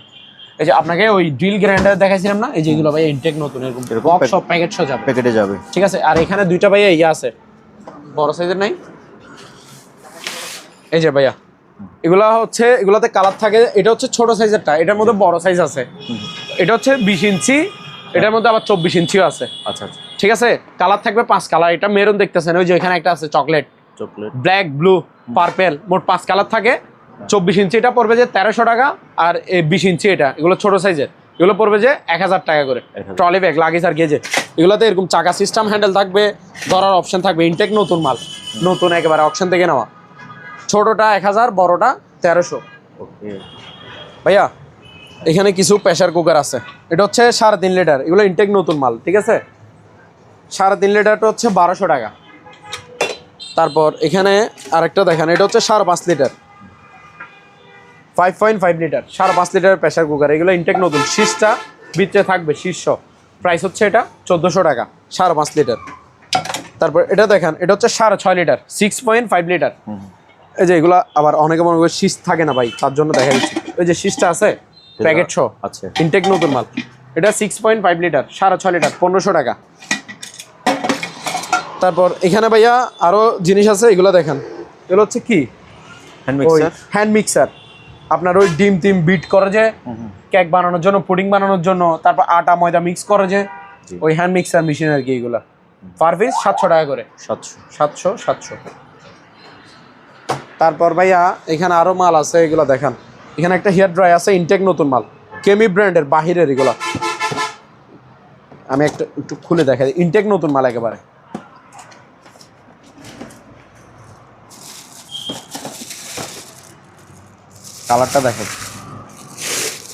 এই যে আপনাকে ওই ড্রিল গ্রাইন্ডার দেখাইছিলাম না, এই যে এগুলো ভাই ইনটেক নতুন, এরকম বক্স সব প্যাকেট সহ যাবে, প্যাকেটে যাবে, ঠিক আছে। আর এখানে দুইটা ভাইয়া আছে, বড় সাইজের নাই, এই যে ভাইয়া এগুলা হচ্ছে, এগুলাতে কালার থাকে। এটা হচ্ছে ছোট সাইজেরটা, এটার মধ্যে বড় সাইজ আছে। এটা হচ্ছে 20 ইঞ্চি, এটার মধ্যে আবার 24 ইঞ্চিও আছে। আচ্ছা আচ্ছা, ঠিক আছে, কালার থাকবে 5 কালার। এটা মেরুন দেখতেছেন, ওই যে এখানে একটা আছে chocolate, chocolate, black, blue, purple, মোট 5 কালার থাকে। 24 ইঞ্চি এটা পড়বে যে 1300 টাকা, আর 20 ইঞ্চি এগুলো ছোট সাইজের, এগুলো পড়বে যে 1000 টাকা করে। 1000 ট্রলি ব্যাগ, লাগেজ আর গেজে, এগুলোতে এরকম চাকা সিস্টেম হ্যান্ডেল থাকবে, ধরার অপশন থাকবে। ইনটেক নতুন মাল, নতুন একেবারে অপশন থেকে নেওয়া। ছোটটা 1000, বড়টা 1300। ওকে ভাইয়া এখানে কিছু প্রেসার কুকার আছে, এটা হচ্ছে 3.5 লিটার, এগুলো ইনটেক নতুন মাল। ঠিক আছে, 3.5 লিটারটা হচ্ছে 1200 টাকা। তারপর এখানে আরেকটা দেখেন, এটা হচ্ছে 5.5 litre, 5.5 litre, 5.5 litre pressure cooker. এগুলো ইনটেক নতুন, শীষটা ভিতরে থাকবে, শীর্ষ। প্রাইস হচ্ছে এটা 1400 টাকা, 5.5 লিটার। তারপর এটা দেখেন, এটা হচ্ছে 6.5 লিটার, 6.5 লিটার। এই যে এগুলো আবার অনেকে মনে করে শীষ থাকে না ভাই, তার জন্য দেখা দিচ্ছি। ওই যে শীষটা আছে প্যাকেট সহ, আচ্ছা, ইনটেক নতুন মাল। এটা 6.5 লিটার, 6.5 লিটার, 1500 টাকা। তারপর এখানে ভাইয়া আরো জিনিস আছে, এগুলো দেখেন। এগুলো হচ্ছে কি, হ্যান্ড মিক্সার। Hand mixer. আপনার ওই ডিম টিম বিট করে যে কেক বানানোর জন্য, পুডিং বানানোর জন্য, তারপর আটা ময়দা মিক্স করে যে, ওই হ্যান্ড মিক্সার মেশিন আর কি। এগুলা পার পিস 700 টাকা করে, 700। তারপর ভাইয়া এখানে আরো মাল আছে, এগুলো দেখেন। এখানে একটা হেয়ার ড্রাই আছে, ইনটেক নতুন মাল, কেমি ব্র্যান্ডের, বাহিরের এগুলা। আমি একটু খুলে দেখাই, ইনটেক নতুন মাল একেবারে। কালারটা দেখেন,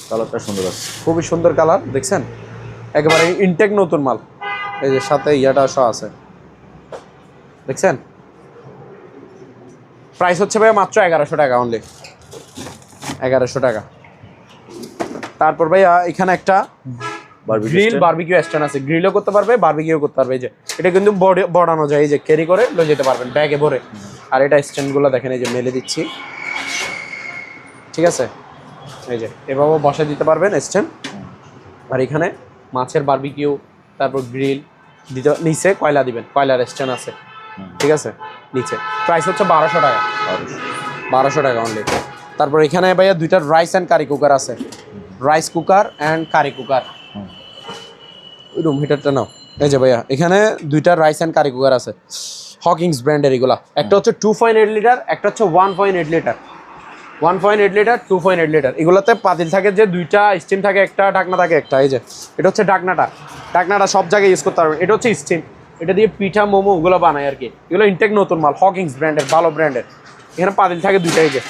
কালারটা সুন্দর আছে, খুবই সুন্দর কালার, দেখছেন? একেবারে ইনটেক নতুন মাল। এই যে সাথে ইয়াটা সহ আছে, দেখছেন? প্রাইস হচ্ছে ভাই মাত্র 1100 টাকা অনলি, 1100 টাকা। তারপর ভাইয়া এখানে একটা গ্রিল বারবিকিউ স্ট্যান্ড আছে, গ্রিলও করতে পারবে, বারবিকিউ করতে পারবে। এই যে এটা কিন্তু বড়ানো যায়, এই যে ক্যারি করে লয়ে যেতে পারবেন ব্যাগে ভরে। আর এটা স্ট্যান্ডগুলো দেখেন, এই যে মেলে দিচ্ছি, ঠিক আছে? এই যে এভাবেও বসে দিতে পারবেন স্ট্যান্ড। আর এখানে মাছের বারবিকিউ, তারপর গ্রিল দিতে, নিচে কয়লা দিবেন, কয়লার স্ট্যান্ড আছে, ঠিক আছে? নিচে প্রাইস হচ্ছে 1200 টাকা, 1200 টাকা অনলি। তারপর এখানে ভাইয়া দুইটা রাইস অ্যান্ড কারি কুকার আছে, rice cooker and curry cooker. Room হিটারটা নাও। এই যে ভাইয়া এখানে দুইটা রাইস অ্যান্ড কারি কুকার আছে, হকিংস ব্র্যান্ডের এগুলা। একটা হচ্ছে 2.8 লিটার, একটা হচ্ছে 1.8 লিটার। 1.8 litre, 2.8 litre. এগুলোতে পাতিল থাকে যে দুইটা, স্টিম থাকে একটা, ঢাকনা থাকে একটা। এই যে এটা হচ্ছে ঢাকনাটা সব জায়গায় ইউজ করতে পারবেন। এটা হচ্ছে স্টিম, এটা দিয়ে পিঠা মোমো ওগুলো বানায় আর কি। এগুলো ইনটেক নতুন মাল, হকিংস ব্র্যান্ডের, ভালো ব্র্যান্ডের। এখানে পাতিল থাকে দুইটা। এই যে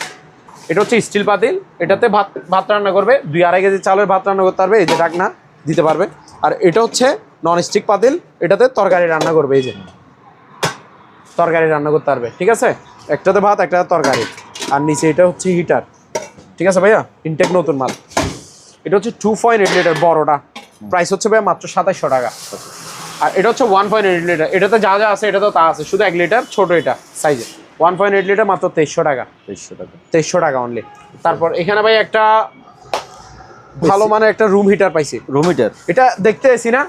এটা হচ্ছে স্টিল পাতিল, এটাতে ভাত রান্না করবে, 2-2.5 কেজি চালের ভাত রান্না করতে পারবে। এই যে ঢাকনা দিতে পারবে। আর এটা হচ্ছে নন স্টিক পাতিল, এটাতে তরকারি রান্না করবে। এই যে তরকারি রান্না করতে পারবে, ঠিক আছে? একটাতে ভাত, একটাতে তরকারি। আর নিচে এটা হচ্ছে হিটার, ঠিক আছে ভাইয়া? ইনটেক নতুন মাল। এটা হচ্ছে 2.8 লিটার বড়টা, প্রাইস হচ্ছে ভাইয়া মাত্র 2700 টাকা। আর এটা হচ্ছে 1.8 লিটার, এটাতে যা যা আছে এটা তো তা আছে, শুধু 1 লিটার ছোট এটা সাইজে। 1.8 লিটার মাত্র 2300 টাকা, 2300 টাকা অনলি। তারপর এখানে ভাই একটা ভালো মানে একটা রুম হিটার পাইছি। রুম হিটার, এটা দেখতে এসি না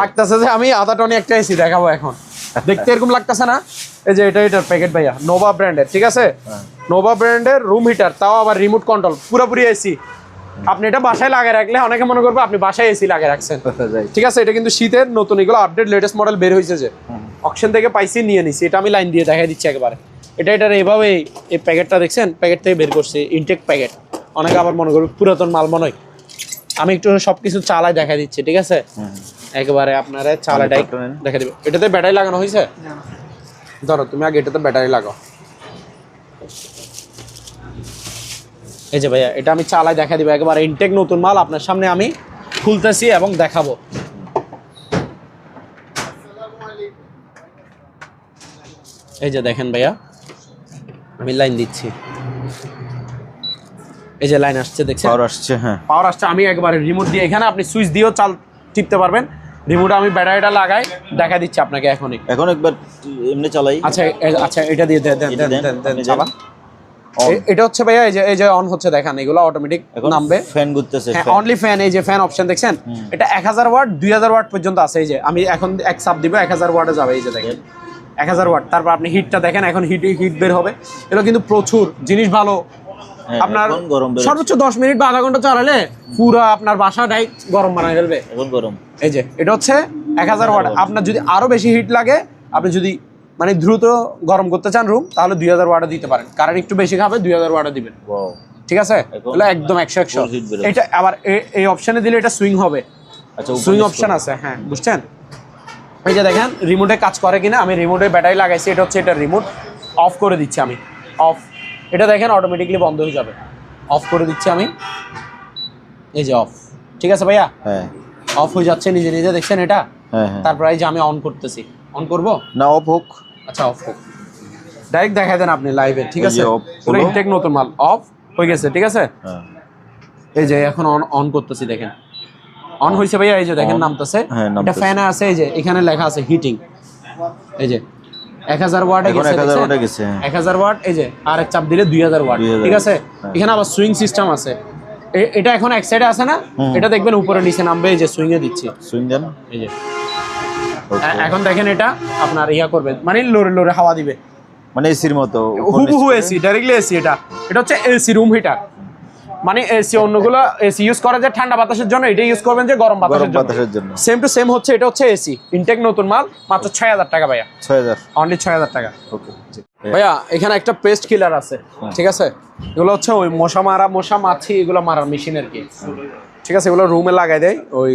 লাগতেছে যে আমি আধা টনি একটা এসি দেখাবো এখন, দেখতে এরকম লাগতেছে না? এই যে এটার প্যাকেট ভাইয়া, নোভা ব্র্যান্ডের, ঠিক আছে? নোভা ব্র্যান্ডের রুম হিটার, তাও আবার রিমোট কন্ট্রোল, পুরোপুরি এসি। আপনি এটা বাসায় লাগিয়ে রাখলে অনেকে মনে করবে আপনি বাসায় এসি লাগিয়ে রাখছেন, ঠিক আছে? এটা কিন্তু শীতের নতুন, এগুলো আপডেট লেটেস্ট মডেল বের হয়েছে, যে অকশন থেকে পাইছি, নিয়ে নিছি। এটা আমি লাইন দিয়ে দেখাই দিচ্ছি একেবারে। এটার এইভাবে এই প্যাকেটটা দেখছেন, প্যাকেট থেকে বের করছে, ইনটেক প্যাকেট। অনেকে আবার মনে করবে পুরাতন মাল মনে হয়। আমি একটু সবকিছু চালাই দেখা দিচ্ছি, ঠিক আছে? একেবারে আপনারা চালাটাই দেখা দিবে। এটাতে ব্যাটারি লাগানো হয়েছে, ধরো তুমি আগে এটাতে ব্যাটারি লাগাও। এই যে ভাইয়া এটা আমি চালাই দেখা দিব, একেবারে ইনটেক নতুন মাল আপনার সামনে আমি খুলতেছি এবং দেখাবো। এই যে দেখেন ভাইয়া, আমি লাইন দিচ্ছি, এই যে লাইন আসছে, দেখছেন? পাওয়ার আসছে, হ্যাঁ পাওয়ার আসছে। আমি একবারে রিমোট দিয়ে, এখানে আপনি সুইচ দিয়েও চাল টিপতে পারবেন। রিমোটে আমি ব্যাটারিটা লাগাই দেখা দিচ্ছি আপনাকে এখনই। এখন একবার এমনি চালাই। আচ্ছা আচ্ছা, এটা দিয়ে দেন চালা। এটা হচ্ছে ভাইয়া এই যে অন হচ্ছে, দেখেন এগুলো অটোমেটিক নামবে, ফ্যান ঘুরতেছে, হ্যাঁ অনলি ফ্যান। এই যে ফ্যান অপশন দেখছেন, এটা 1000 ওয়াট 2000 ওয়াট পর্যন্ত আছে। এই যে আমি এখন এক চাপ দিব, 1000 ওয়াটে যাবে। এই যে দেখেন 1000 ওয়াট। তারপর আপনি হিটটা দেখেন, এখন হিট বের হবে। এগুলো কিন্তু প্রচুর জিনিস, ভালো আপনার এখন গরম বেরোচ্ছে। সর্বোচ্চ 10 মিনিট বা আধা ঘন্টা চালালে পুরো আপনার বাসা ডাইরেক্ট গরম বানায় ফেলবে। এখন গরম। এই যে এটা হচ্ছে 1000 ওয়াট। আপনার যদি আরো বেশি হিট লাগে, আপনি যদি মানে দ্রুত গরম করতে চান রুম, তাহলে 2000 ওয়াটে দিতে পারেন। কারেন্ট একটু বেশি খাবে, 2000 ওয়াটে দিবেন। ওয়াও, ঠিক আছে, এখন তাহলে একদম 100 full heat বেরোচ্ছে। এটা আবার এই অপশনে দিলে এটা সুইং হবে। আচ্ছা, সুইং অপশন আছে, হ্যাঁ বুঝছেন। এই যে দেখেন রিমোটে কাজ করে কিনা। আমি রিমোটে ব্যাটারি লাগাইছি, এটা হচ্ছে এটা রিমোট। অফ করে দিচ্ছি আমি, অফ। এটা দেখেন অটোমেটিকলি বন্ধ হয়ে যাবে। অফ করে দিচ্ছি আমি, এই যে অফ। ঠিক আছে ভাইয়া, হ্যাঁ অফ হয়ে যাচ্ছে নিজে নিজে, দেখছেন এটা। হ্যাঁ হ্যাঁ। তারপর এই যে আমি অন করতেছি, অন করব। না অফ হোক। আচ্ছা অফ হোক, ডাইরেক্ট দেখাই দেন আপনি লাইভে। ঠিক এই আছে, যে off হলো। ইনটেক নতুন মাল অফ হয়ে গেছে। ঠিক আছে, হ্যাঁ এই যে এখন অন অন করতেছি, দেখেন অন হয়েছে ভাইয়া। এই যে দেখেন On। নামতেছে, হ্যাঁ, এটা নামতেছে। ফ্যানে আছে। এই যে এখানে লেখা আছে হিটিং। এই যে 1000 ওয়াটে এখন গেছে, 1000 দেখছেন? ওয়াটে গেছে, হ্যাঁ। 1000 ওয়াট। এই যে আর এক চাপ দিলে 2000 ওয়াট। 2000 ঠিক আছে, হ্যাঁ। এখানে আবার সুইং সিস্টেম আছে। এটা এখন এক সাইডে আছে না, এটা দেখবেন উপরে নিচে নামবে। এই যে সুইং এ দিচ্ছি, সুইং দেন। এই যে এখন দেখেন এটা আপনার ইয়া করবে, মানে লোরে লোরে হাওয়া দিবে, মানে এসির মতো হুবহু এসি, ডাইরেক্টলি এসি। এটা হচ্ছে এসি রুম হিটার। মানে এসি অন্যগুলো এসি ইউজ করে যে ঠান্ডা বাতাসের জন্য, এটা ইউজ করবেন যে গরম গরম বাতাসের বাতাসের জন্য। সেম টু সেম হচ্ছে। এটা হচ্ছে এসি ইনটেক নতুন মাল, মাত্র 6000 টাকা ভাইয়া, 6000। অনলি 6000 টাকা। ওকে ভাইয়া এখানে একটা পেস্ট কিলার আছে। ঠিক আছে, এগুলো হচ্ছে ওই মশা মারা, মশা মাছি এগুলো মারার মেশিন আর কি। ঠিক আছে, এগুলো রুমে লাগাই দেয়, ওই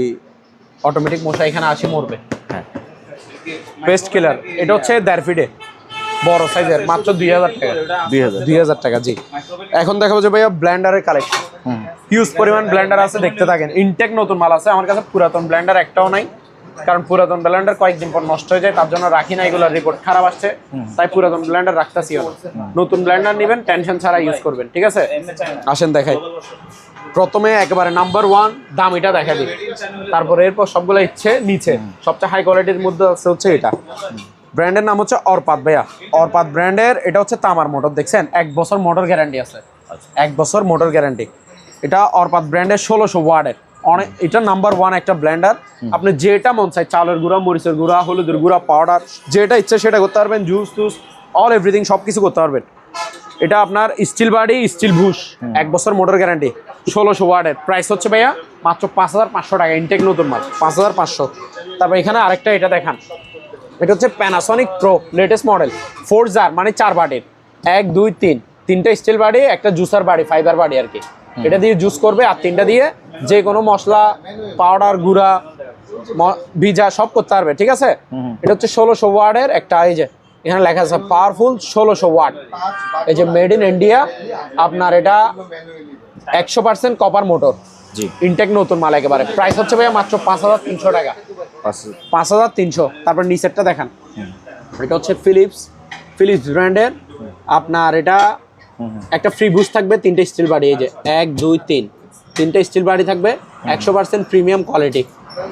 অটোমেটিক মশা এখানে আসে মরবে। হ্যাঁ। পেস্ট কিলার, এটা হচ্ছে 1.5 ফিটে বড় সাইজের, মাত্র 2000 টাকা। 2000 টাকা, জি। এখন দেখাবো যে ভাইয়া ব্লেন্ডারের কালেকশন। হিউজ পরিমাণ ব্লেন্ডার আছে, দেখতে থাকেন। ইনটেক নতুন মাল আছে আমার কাছে, পুরাতন ব্লেন্ডার একটাও নাই। কারণ পুরাতন ব্লেন্ডার কয়েকদিন পর নষ্ট হয়ে যায়, তার জন্য রাখি না। এগুলোর রিপোর্ট খারাপ আসছে, তাই পুরাতন ব্লেন্ডার রাখতেছি না। নতুন ব্লেন্ডার নেবেন, টেনশন ছাড়া ইউজ করবেন। ঠিক আছে, আসেন দেখাই। প্রথমে একেবারে নাম্বার 1 দামিটা দেখা দিই, তারপরে এরপর সবগুলো ইচ্ছে নিচে। সবচেয়ে হাই কোয়ালিটির মধ্যে আছে হচ্ছে এটা। ব্র্যান্ডের নাম হচ্ছে অরপাত ভাইয়া, অরপাত ব্র্যান্ডের। এটা হচ্ছে তামার মোটর, দেখছেন 1 বছর মোটর গ্যারান্টি আছে, 1 বছর মোটর গ্যারান্টি। এটা অরপাত ব্র্যান্ডের 1600 ওয়াটের অনেক। এটা নাম্বার 1 একটা ব্লেন্ডার। আপনি যেটা মন চাই, চালের গুঁড়া, মরিচের গুঁড়া, হলুদের গুঁড়া, পাউডার, যেটা ইচ্ছে সেটা করতে পারবেন। জুস টুস অল এভরিথিং সব কিছু করতে পারবেন। এটা আপনার স্টিল বাডি, স্টিল ভুশ, 1 বছর মোটর গ্যারান্টি, 1600 ওয়াটের। প্রাইস হচ্ছে ভাইয়া মাত্র 5500 টাকা, ইনটেক নতুন মাল 5500। তারপর এখানে আরেকটা এটা দেখান, এটা হচ্ছে Panasonic pro latest model, 4 jar, মানে 4 বাটির, 1 2 3, 3টা স্টিল বাড়ি, একটা জুসার বাড়ি, ফাইবার বাড়ি আর কি। এটা দিয়ে জুস করবে, আর 3টা দিয়ে যে কোনো মশলা, পাউডার, গুঁড়া, ভিজা সব করতে পারবে। ঠিক আছে, এটা হচ্ছে 1600 ওয়াটের একটা। এই যে এখানে লেখা আছে পাওয়ারফুল 1600 ওয়াট। এই যে মেড ইন ইন্ডিয়া আপনার, এটা 100% কপার মোটর, জি। ইনটেক নতুন মাল একেবারে। প্রাইস হচ্ছে ভাইয়া মাত্র 5300 টাকা, 5300। তারপর নিচেরটা দেখান, এটা হচ্ছে ফিলিপস ব্র্যান্ডের আপনার। এটা একটা ফ্রি বুস্ট থাকবে, 3টে স্টিল বাড়ি। এই যে 1 2 3, 3টে স্টিল বাড়ি থাকবে, 100% প্রিমিয়াম কোয়ালিটি।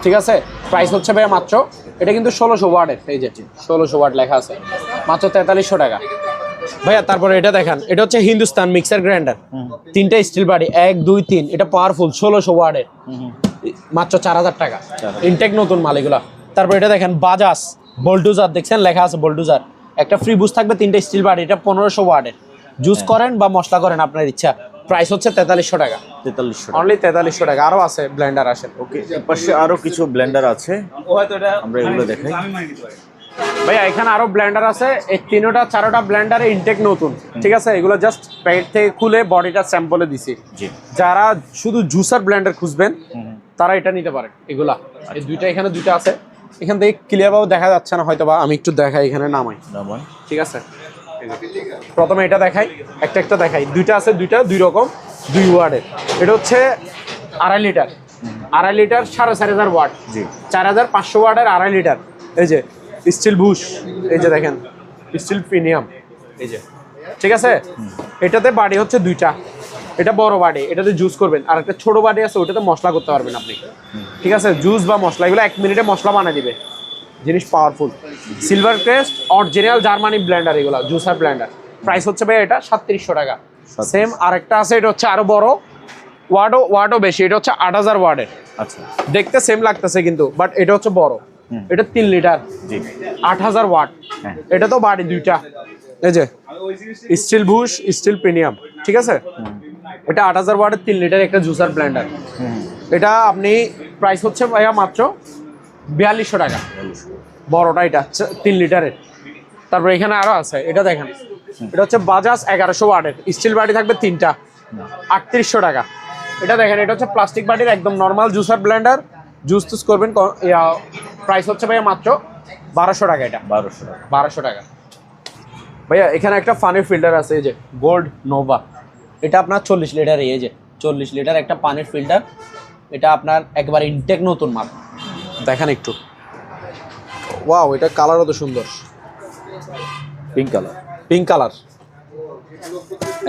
ঠিক আছে, প্রাইস হচ্ছে ভাইয়া মাত্র, এটা কিন্তু 1600 ওয়াটের। এই যে 1600 ওয়াট লেখা আছে, মাত্র 4300 টাকা ভাইয়া। তারপরে এটা দেখান, এটা হচ্ছে হিন্দুস্তান মিক্সার গ্রাইন্ডার, 3টে স্টিল বাড়ি, 1 2 3। এটা পাওয়ারফুল 1600 ওয়াটের, মাত্র 4000 টাকা, ইনটেক নতুন মাল এগুলা। তারপর এটা দেখেন বাজাজ বোল্টুজার, দেখছেন লেখা আছে বোল্টুজার, একটা ফ্রি বুস্ট থাকবে, 3টে স্টিল বাড়ি। এটা 1500 ওয়াটের, জুস করেন বা মশলা করেন আপনার ইচ্ছা। প্রাইস হচ্ছে 4300 টাকা, 4300, অনলি 4300 টাকা। আরো আছে ব্লেন্ডার, আসেন। ওকে, পাশে আরো কিছু ব্লেন্ডার আছে, আমরা এগুলো দেখাই। ভাইয়া এখানে আরো ব্লেন্ডার আছে, এই 3টা 4টা ব্লেন্ডারে ইনটেক নতুন। ঠিক আছে, এগুলো জাস্ট প্যাকেট থেকে খুলে বডিটা স্যাম্পলে দিছি। জি। যারা শুধু জুসার ব্লেন্ডার খুঁজবেন তারা এটা নিতে পারেন। এগুলা এই দুইটা, এখানে দুইটা আছে। এখান থেকে ক্লিয়ার ভাবে দেখা যাচ্ছে না হয়তো, বা আমি একটু দেখাই, এখানে নামাই। ঠিক আছে, প্রথমে এটা দেখাই, একটা দেখাই। দুইটা আছে, দুইটা 2 রকম, 2 ওয়াটের। এটা হচ্ছে 2.5 লিটার, 2.5 লিটার 4500 ওয়াট, জি। 4500 ওয়াটের 2.5 লিটার। এই যে স্টিল বুশ, এই যে দেখেন স্টিল প্রিমিয়াম, এই যে। ঠিক আছে, এটাতে বাড়ি হচ্ছে 2টা, এটা বড় বাড়ি, এটাতে জুস করবেন। আর একটা ছোট বাড়ি আছে, ওটাতে মশলা করতে পারবেন আপনি। ঠিক আছে, জুস বা মশলা এগুলো 1 মিনিটে মশলা বানিয়ে দিবে, জিনিস powerful. Silver crest original Germany Blender, এগুলো জুসার ব্লেন্ডার। প্রাইস হচ্ছে ভাই এটা 3700 টাকা। সেম আরেকটা আছে, এটা হচ্ছে আরো বড়, ওয়াটও বেশি, এটা হচ্ছে 8000 ওয়াটের। আচ্ছা, দেখতে সেম লাগতেছে কিন্তু, বাট এটা হচ্ছে বড়, এটা 3 লিটার, 8000 ওয়াট। এটা তো বাড়ি 2টা। এই যে স্টিল বুশ, স্টিল প্রিমিয়াম। ঠিক আছে, এটা 8000 ওয়াটের 3 লিটার একটা জুসার ব্লেন্ডার। এটা আপনি প্রাইস হচ্ছে ভাইয়া মাত্র 4200 টাকা। বড়টা এটা 3 লিটারের। তারপরে এখানে আরো আছে, এটা দেখেন, এটা হচ্ছে বাজাজ 1100 ওয়াটের স্টিল বাটি থাকবে 3টা, 3800 টাকা। এটা দেখেন, এটা হচ্ছে প্লাস্টিক বাটির একদম নর্মাল জুসার ব্লেন্ডার, জুস টুস করবেন। প্রাইস হচ্ছে ভাইয়া মাত্র 1200 টাকা। এটা 1200 টাকা ভাইয়া। এখানে একটা পানির ফিল্টার আছে, এই যে গোল্ড নোভা। এটা আপনার 40 লিটার, এই যে 40 লিটার একটা পানির ফিল্টার। এটা আপনার একবার ইনটেক নতুন মাল। দেখেন একটু, ওয়াও, এটা কালারও তো সুন্দর, পিঙ্ক কালার। পিঙ্ক কালার,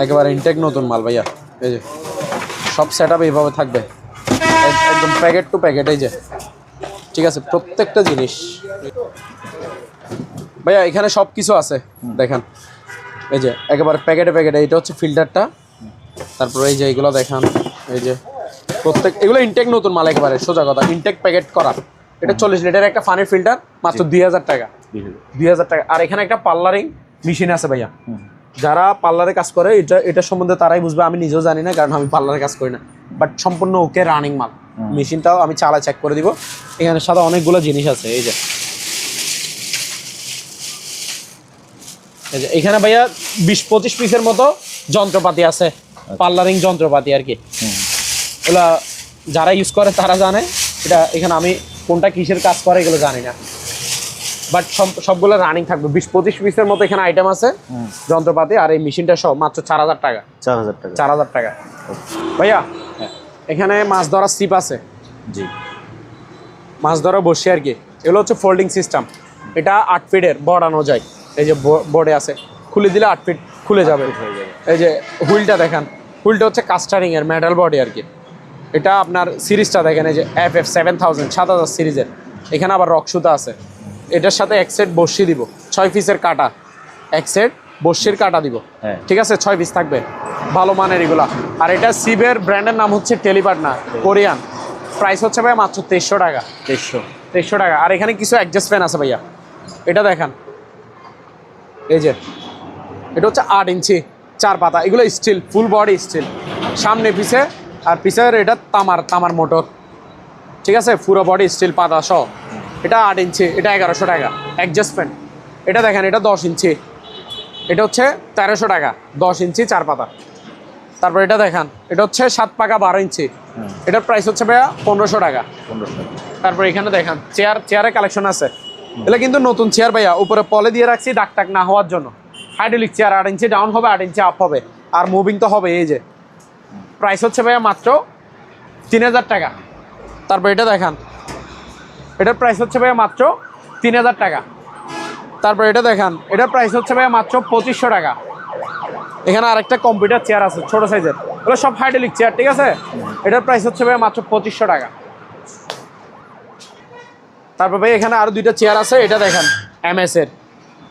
একেবারে ইনটেক নতুন মাল ভাইয়া। এই যে সব সেট আপ এইভাবে থাকবে, একদম প্যাকেট টু প্যাকেট। এই যে ঠিক আছে, প্রত্যেকটা জিনিস ভাইয়া এখানে সব কিছু আছে। দেখেন এই যে একেবারে প্যাকেটে প্যাকেটে। এটা হচ্ছে ফিল্টারটা। তারপরে এই যে এগুলো দেখান, এই যে প্রত্যেক এগুলো ইনটেক নতুন মাল, একেবারে সোজা কথা, ইনটেক প্যাকেট করা। এটা 40 লিটার একটা পানির ফিল্টার, মাত্র 2000 টাকা। 2000 টাকা। আর এখানে একটা পার্লারিং মেশিন আছে ভাইয়া। যারা পার্লারে কাজ করে এটা সম্বন্ধে তারাই বুঝবে, আমি নিজেও জানি না, কারণ আমি পার্লারে কাজ করি না। বাট সম্পূর্ণ ওকে রানিং মাল। মেশিনটাও আমি চালা চেক করে দিব। এখানে সাথে অনেকগুলো জিনিস আছে। এই যে এখানে ভাইয়া 20-25 পিসের মতো যন্ত্রপাতি আছে, পার্লারিং যন্ত্রপাতি আর কি। এগুলা যারা ইউজ করে তারা জানে। এটা এখানে আমি কোনটা কিসের কাজ করে এগুলো জানি না, বাট সবগুলো রানিং থাকবে। 20-25 পিসের মতো এখানে আইটেম আছে যন্ত্রপাতি। আর এই মেশিনটা সব মাত্র 4000 টাকা। 4000 টাকা ভাইয়া। এখানে মাছ ধরার সিপ আছে, জি, মাছ ধরা বসে আর কি। এগুলো হচ্ছে ফোল্ডিং সিস্টেম। এটা 8 ফিটের বড়ানো যায়। এই যে বোর্ডে আছে, খুলে দিলে 8 ফিট খুলে যাবে। এই যে হুইলটা দেখেন, হুইলটা হচ্ছে কাস্টারিং এর মেটাল বডি আর কি। এটা আপনার সিরিজটা দেখেন, এই যে FF 7000 7000 সিরিজের। এখানে আবার রক সুতা আছে। এটার সাথে এক সেট বসি দিব, 6 পিসের কাটা, এক সেট বসির কাটা দিব। ঠিক আছে, 6 পিস থাকবে, ভালো মানের এগুলা। আর এটা সিবের ব্র্যান্ডের নাম হচ্ছে টেলিপার্টনার, কোরিয়ান। প্রাইস হচ্ছে ভাইয়া মাত্র 2300 টাকা। 2300 টাকা। আর এখানে কিছু অ্যাডজাস্ট ফ্যান আছে ভাইয়া। এটা দেখেন, এই যে এটা হচ্ছে 8 ইঞ্চি 4 পাতা। এগুলো স্টিল, ফুল বডি স্টিল, সামনে পিছে। আর পিছের এটা তামার মোটর। ঠিক আছে, পুরো বডি স্টিল পাতা সহ। এটা 8 ইঞ্চি, এটা 1100 টাকা। অ্যাডজাস্ট ফ্যান এটা দেখেন, এটা 10 ইঞ্চি, এটা হচ্ছে 1300 টাকা। 10 ইঞ্চি 4 পাতা। তারপর এটা দেখেন, এটা হচ্ছে 7 পাকা 12 ইঞ্চি। এটার প্রাইস হচ্ছে ভাইয়া 1500 টাকা। তারপর এখানে দেখেন চেয়ারের কালেকশন আছে। এটা কিন্তু নতুন চেয়ার ভাইয়া, উপরে পলে দিয়ে রাখছি দাগ টাক না হওয়ার জন্য। হাইড্রোলিক চেয়ার, 8 ইঞ্চি ডাউন হবে, 8 ইঞ্চি আপ হবে, আর মুভিং তো হবে। এই যে প্রাইস হচ্ছে ভাইয়া মাত্র 3000 টাকা। তারপর এটা দেখান, এটার প্রাইস হচ্ছে ভাইয়া মাত্র 3000 টাকা। তারপর এটা দেখান, এটার প্রাইস হচ্ছে ভাইয়া মাত্র 2500 টাকা। এখানে আরেকটা কম্পিউটার চেয়ার আছে ছোট সাইজের, ওগুলো সব হাইড্রোলিক চেয়ার। ঠিক আছে, এটার প্রাইস হচ্ছে ভাইয়া মাত্র 2500 টাকা। তারপর ভাই এখানে আরো 2টা চেয়ার আছে। এটা দেখেন MS এর,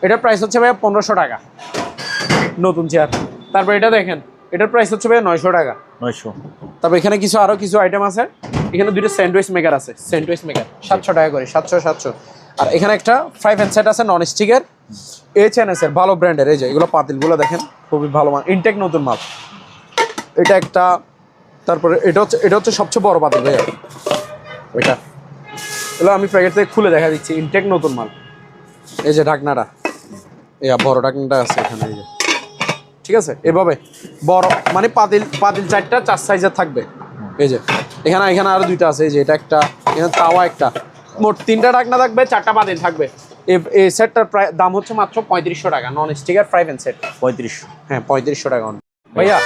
এটার প্রাইস হচ্ছে ভাইয়া 1500 টাকা, নতুন চেয়ার। তারপর এটা দেখেন, এটার প্রাইস হচ্ছে ভাইয়া 900 টাকা। 900। তারপর এখানে আরো কিছু আইটেম আছে। এখানে 2টা স্যান্ডউইচ মেকার আছে, স্যান্ডউইচ মেকার 700 টাকা করে, 700। আর এখানে একটা ফ্রাই প্যান সেট আছে নন স্টিকের, HNS এর, ভালো ব্র্যান্ডের। এই যে এগুলো পাতিলগুলো দেখেন, খুবই ভালো মাল, ইনটেক নতুন মাল। এটা একটা। তারপরে এটা হচ্ছে সবচেয়ে বড় পাতিল ভাইয়া। ওইটা এগুলো আমি প্যাকেট থেকে খুলে দেখা দিচ্ছি, ইনটেক নতুন মাল। এই যে ঢাকনাটা, বড় ঢাকনাটা আছে এখানে। এই যে ঠিক আছে, এভাবে বড় মানে পাতিল 4 সাইজের থাকবে। এই যে এখানে আরো 2টা আছে। এই যে এটা একটা, এখানে তাওয়া একটা, মোট 3টা ঢাকনা থাকবে, 4টা পাতিল থাকবে। এই সেটটার দাম হচ্ছে মাত্র 3500 টাকা। নন স্টিকার ফ্রাই প্যান সেট 3500। হ্যাঁ, 3500 টাকা ভাইয়া।